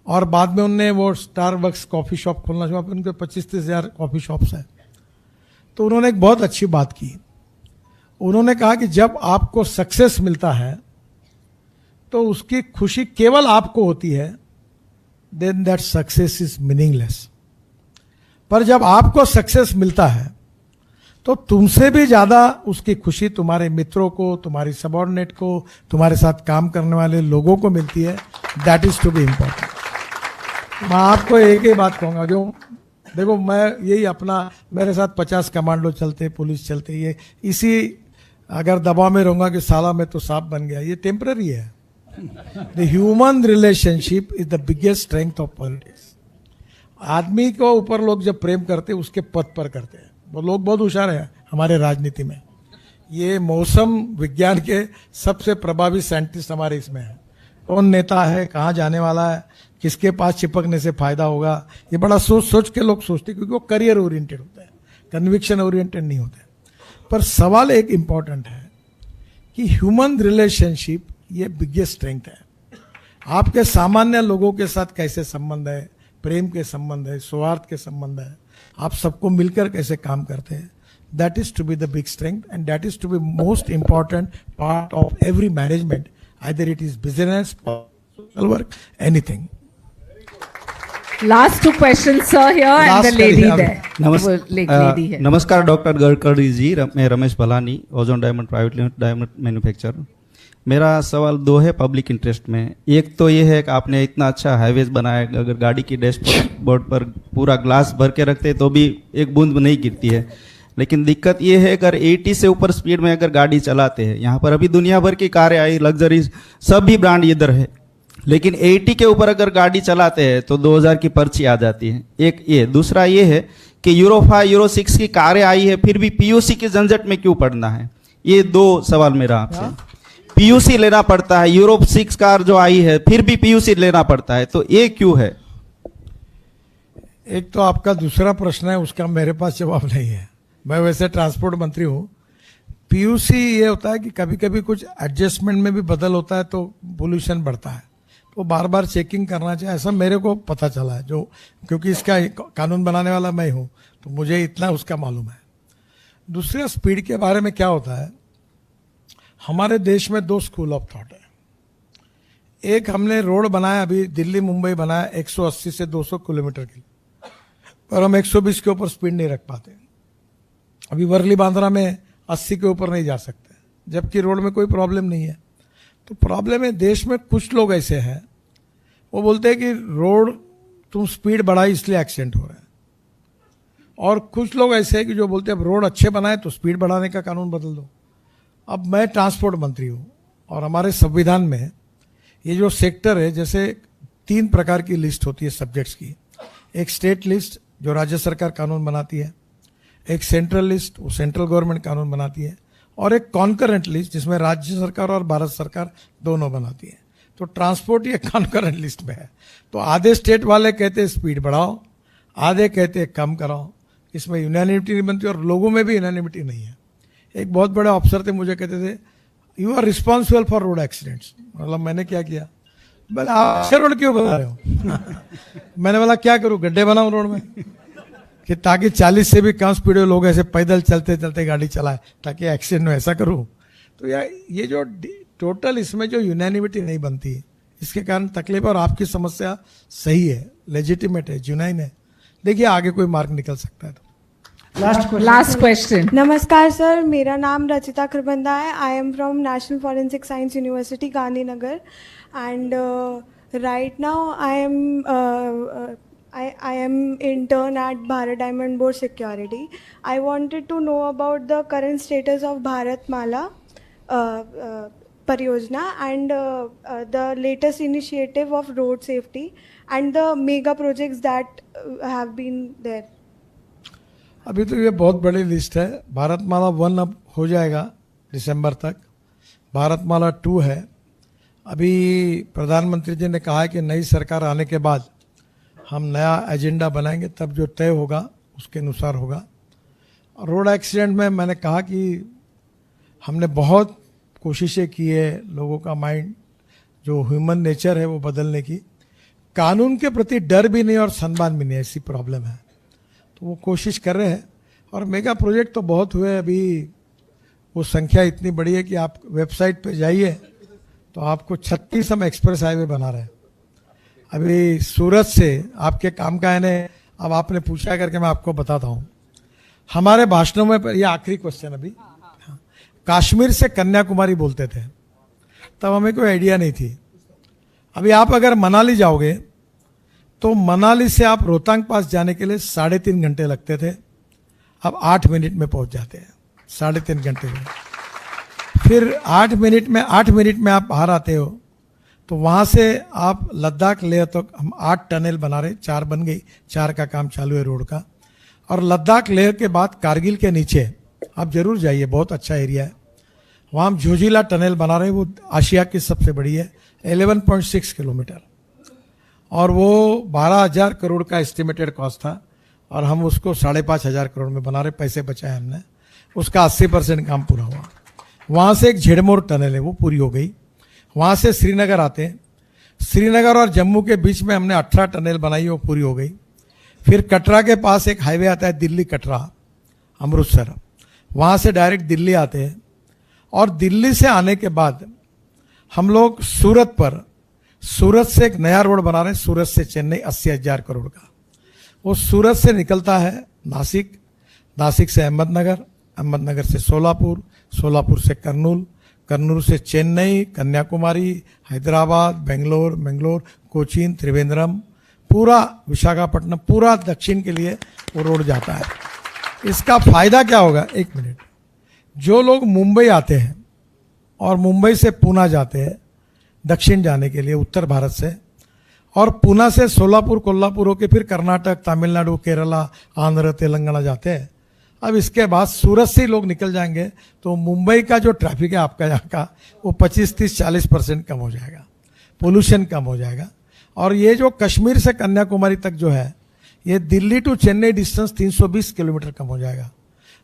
और बाद में उनने वो स्टारबक्स कॉफ़ी शॉप खोलना शुरू। उनके 25-30 हज़ार कॉफ़ी शॉप्स हैं। तो उन्होंने एक बहुत अच्छी बात की। उन्होंने कहा कि जब आपको सक्सेस मिलता है तो उसकी खुशी केवल आपको होती है, then that success is meaningless. पर जब आपको सक्सेस मिलता है तो तुमसे भी ज्यादा उसकी खुशी तुम्हारे मित्रों को, तुम्हारी सबॉर्डिनेट को, तुम्हारे साथ काम करने वाले लोगों को मिलती है। That is to be important. मैं आपको एक ही बात कहूंगा, जो देखो, मैं यही अपना, मेरे साथ 50 कमांडो चलते, पुलिस चलते, ये इसी अगर दबाव में रहूंगा कि साला मैं तो सांप बन गया, ये टेम्पररी है। The human relationship is the biggest strength of politics. आदमी को ऊपर लोग जब प्रेम करते हैं उसके पद पर करते हैं। वो लोग बहुत होशियार हैं हमारे राजनीति में। ये मौसम विज्ञान के सबसे प्रभावी साइंटिस्ट हमारे इसमें है। कौन नेता है, कहाँ जाने वाला है, किसके पास चिपकने से फायदा होगा, ये बड़ा सोच सोच के लोग सोचते हैं, क्योंकि वो करियर ओरिएंटेड होते हैं, कन्विक्शन ओरिएंटेड नहीं होते। पर सवाल एक इम्पॉर्टेंट है कि ह्यूमन रिलेशनशिप ये बिगेस्ट स्ट्रेंथ है। आपके सामान्य लोगों के साथ कैसे संबंध है, प्रेम के संबंध है, सौहार्द के संबंध है, आप सबको मिलकर कैसे काम करते हैं, that is to be the big strength and that is to be most important part of every management, either it is business, social work, anything. Last two questions, sir, here and the lady there. Lady है. नमस्कार doctor Gadkari ji, मैं Ramesh Bhalani, ozone diamond private limited diamond manufacturer. मेरा सवाल दो है public interest में। एक तो ये है कि आपने इतना अच्छा हाईवेज बनाया, अगर गाड़ी की डैशबोर्ड पर पूरा ग्लास भर के रखते तो भी एक बूंद नहीं गिरती है। लेकिन दिक्कत ये है अगर 80 से ऊपर स्पीड में अगर गाड़ी चलाते हैं, यहाँ पर अभी दुनिया भर की कारें आई, लग्जरी सभी ब्रांड इधर है, लेकिन 80 के ऊपर अगर गाड़ी चलाते हैं तो 2000 की पर्ची आ जाती है। एक ये, दूसरा ये है कि यूरो 5 यूरो 6 की कारें आई है, फिर भी पीयूसी के झंझट में क्यों पड़ना है? ये दो सवाल मेरा आपसे। पीयूसी लेना पड़ता है, यूरो 6 कार जो आई है फिर भी पीयूसी लेना पड़ता है, तो ये क्यों है? एक तो आपका दूसरा प्रश्न है, उसका मेरे पास जवाब नहीं है। मैं वैसे ट्रांसपोर्ट मंत्री हूँ। पीयूसी ये होता है कि कभी कभी कुछ एडजस्टमेंट में भी बदल होता है तो पोल्यूशन बढ़ता है, तो बार बार चेकिंग करना चाहिए, ऐसा मेरे को पता चला है, जो क्योंकि इसका कानून बनाने वाला मैं हूँ तो मुझे इतना उसका मालूम है। दूसरे स्पीड के बारे में क्या होता है, हमारे देश में दो स्कूल ऑफ थॉट है। एक, हमने रोड बनाया, अभी दिल्ली मुंबई बनाया 180 से 200 किलोमीटर के लिए, पर हम 120 के ऊपर स्पीड नहीं रख पाते। अभी वर्ली बांद्रा में 80 के ऊपर नहीं जा सकते, जबकि रोड में कोई प्रॉब्लम नहीं है। तो प्रॉब्लम है देश में कुछ लोग ऐसे हैं, वो बोलते हैं कि रोड तुम स्पीड बढ़ाई इसलिए एक्सीडेंट हो रहा है, और कुछ लोग ऐसे हैं कि जो बोलते हैं अब रोड अच्छे बनाए तो स्पीड बढ़ाने का कानून बदल दो। अब मैं ट्रांसपोर्ट मंत्री हूँ और हमारे संविधान में ये जो सेक्टर है, जैसे 3 प्रकार की लिस्ट होती है सब्जेक्ट्स की। एक स्टेट लिस्ट जो राज्य सरकार कानून बनाती है, एक सेंट्रल लिस्ट वो सेंट्रल गवर्नमेंट कानून बनाती है, और एक कॉन्करेंट लिस्ट जिसमें राज्य सरकार और भारत सरकार दोनों बनाती है। तो ट्रांसपोर्ट ये कॉन्करेंट लिस्ट में है। तो आधे स्टेट वाले कहते हैं स्पीड बढ़ाओ, आधे कहते हैं कम कराओ, इसमें यूनानिमिटी नहीं बनती और लोगों में भी यूनानिमिटी नहीं है। एक बहुत बड़े अफसर थे, मुझे कहते थे you are responsible for road accidents. मतलब मैंने क्या किया, बोले आप अच्छे रोड क्यों बना रहे हो? मैंने बोला क्या करूं, गड्ढे बनाऊं रोड में कि ताकि 40 से भी कम स्पीड में लोग ऐसे पैदल चलते चलते गाड़ी चलाए ताकि एक्सीडेंट में ऐसा करूं। तो यार ये जो टोटल इसमें जो यूनानिमिटी नहीं बनती है, इसके कारण तकलीफ। और आपकी समस्या सही है, लेजिटिमेट है, जुनाइन है। देखिए आगे कोई मार्ग निकल सकता है। Last question. नमस्कार सर, मेरा नाम रचिता खरबंदा है। I am from national forensic science university Gandhinagar and right now I am intern at Bharat Diamond Board Security. I wanted to know about the current status of Bharatmala Pariyojana and the latest initiative of road safety and the mega projects that have been there. अभी तो ये बहुत बड़ी list है। भारतमाला 1 अब हो जाएगा दिसंबर तक, भारतमाला 2 है। अभी प्रधानमंत्री जी ने कहा है कि नई सरकार आने के बाद हम नया एजेंडा बनाएंगे, तब जो तय होगा उसके अनुसार होगा। रोड एक्सीडेंट में मैंने कहा कि हमने बहुत कोशिशें की है, लोगों का माइंड जो ह्यूमन नेचर है वो बदलने की। कानून के प्रति डर भी नहीं और सम्मान भी नहीं, ऐसी प्रॉब्लम है। तो वो कोशिश कर रहे हैं और मेगा प्रोजेक्ट तो बहुत हुए। अभी वो संख्या इतनी बड़ी है कि आप वेबसाइट पे जाइए तो आपको 36 हम एक्सप्रेस हाईवे बना रहे हैं। अभी सूरत से आपके काम का है ने, अब आपने पूछा करके मैं आपको बताता हूँ। हमारे भाषणों में, ये आखिरी क्वेश्चन अभी, कश्मीर से कन्याकुमारी बोलते थे, तब हमें कोई आइडिया नहीं थी। अभी आप अगर मनाली जाओगे तो मनाली से आप रोहतांग पास जाने के लिए 3.5 घंटे लगते थे, अब 8 मिनट में पहुंच जाते हैं, 3.5 घंटे में। फिर 8 मिनट में आप बाहर आते हो तो वहां से आप लद्दाख लेह तक हम 8 टनल बना रहे, 4 बन गई, 4 का काम चालू है रोड का। और लद्दाख लेह के बाद कारगिल के नीचे आप जरूर जाइए, बहुत अच्छा एरिया है, वहाँ हम जोजिला टनल बना रहे हैं, वो आशिया की सबसे बड़ी है, 11.6 किलोमीटर, और वो 12,000 करोड़ का एस्टिमेटेड कॉस्ट था और हम उसको 5,500 करोड़ में बना रहे, पैसे बचाए हमने, उसका 80% काम पूरा हुआ। वहाँ से एक झेड़मोर टनल है, वो पूरी हो गई। वहाँ से श्रीनगर आते हैं, श्रीनगर और जम्मू के बीच में हमने 18 टनल बनाई, वो पूरी हो गई। फिर कटरा के पास एक हाईवे आता है, दिल्ली कटरा अमृतसर, वहाँ से डायरेक्ट दिल्ली आते हैं। और दिल्ली से आने के बाद हम लोग सूरत से एक नया रोड बना रहे हैं, सूरत से चेन्नई, 80,000 करोड़ का। वो सूरत से निकलता है नासिक, नासिक से अहमदनगर, अहमदनगर से सोलापुर, सोलापुर से कर्नूल, कर्नूल से चेन्नई, कन्याकुमारी, हैदराबाद, बेंगलोर, बेंगलोर, कोचीन, त्रिवेंद्रम, पूरा विशाखापट्टनम, पूरा दक्षिण के लिए वो रोड जाता है। इसका फायदा क्या होगा, 1 मिनट, जो लोग मुंबई आते हैं और मुंबई से पूना जाते हैं दक्षिण जाने के लिए उत्तर भारत से, और पूना से सोलापुर, कोल्हापुर होके फिर कर्नाटक, तमिलनाडु, केरला, आंध्र, तेलंगाना जाते हैं। अब इसके बाद सूरत से ही लोग निकल जाएंगे तो मुंबई का जो ट्रैफिक है आपका यहाँ का, वो 25-30-40% कम हो जाएगा, पोल्यूशन कम हो जाएगा। और ये जो कश्मीर से कन्याकुमारी तक जो है, ये Delhi to Chennai distance 320 kilometre कम हो जाएगा,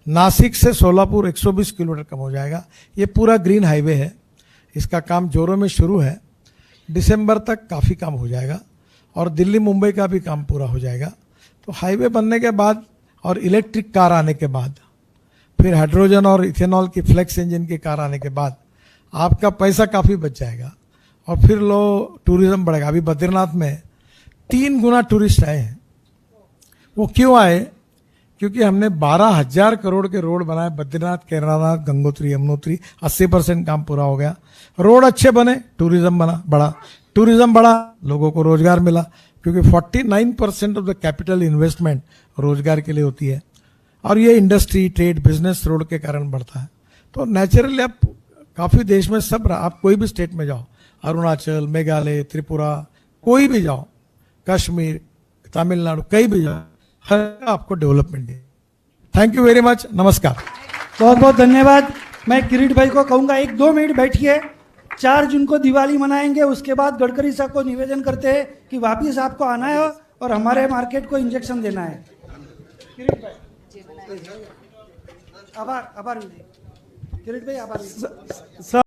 नासिक से सोलापुर 120 किलोमीटर कम हो जाएगा। ये पूरा ग्रीन हाईवे है, इसका काम जोरों में शुरू है, दिसंबर तक काफ़ी काम हो जाएगा और दिल्ली मुंबई का भी काम पूरा हो जाएगा। तो हाईवे बनने के बाद और इलेक्ट्रिक कार आने के बाद, फिर हाइड्रोजन और इथेनॉल की फ्लेक्स इंजन की कार आने के बाद आपका पैसा काफ़ी बच जाएगा और फिर लो टूरिज्म बढ़ेगा। अभी बद्रीनाथ में 3 गुना टूरिस्ट आए हैं। वो क्यों आए? क्योंकि हमने 12,000 करोड़ के रोड बनाए, बद्रीनाथ, केदारनाथ, गंगोत्री, यमुनोत्री, 80% काम पूरा हो गया। रोड अच्छे बने, टूरिज्म बढ़ा, टूरिज्म बढ़ा, लोगों को रोजगार मिला, क्योंकि 49% ऑफ द कैपिटल इन्वेस्टमेंट रोजगार के लिए होती है और ये इंडस्ट्री, ट्रेड, बिजनेस रोड के कारण बढ़ता है। तो नेचुरली आप काफ़ी देश में सब, आप कोई भी स्टेट में जाओ, अरुणाचल, मेघालय, त्रिपुरा, कोई भी जाओ, कश्मीर, तमिलनाडु, कहीं भी जाओ, हर आपको डेवलपमेंट है। थैंक यू वेरी मच, नमस्कार। बहुत बहुत धन्यवाद। मैं किरीट भाई को कहूँगा 1-2 मिनट बैठिए। 4 जून को दिवाली मनाएंगे, उसके बाद गडकरी साहब को निवेदन करते हैं कि वापिस आपको आना है और हमारे मार्केट को इंजेक्शन देना है। किरीट भाई आभार, किरीट भाई आभार।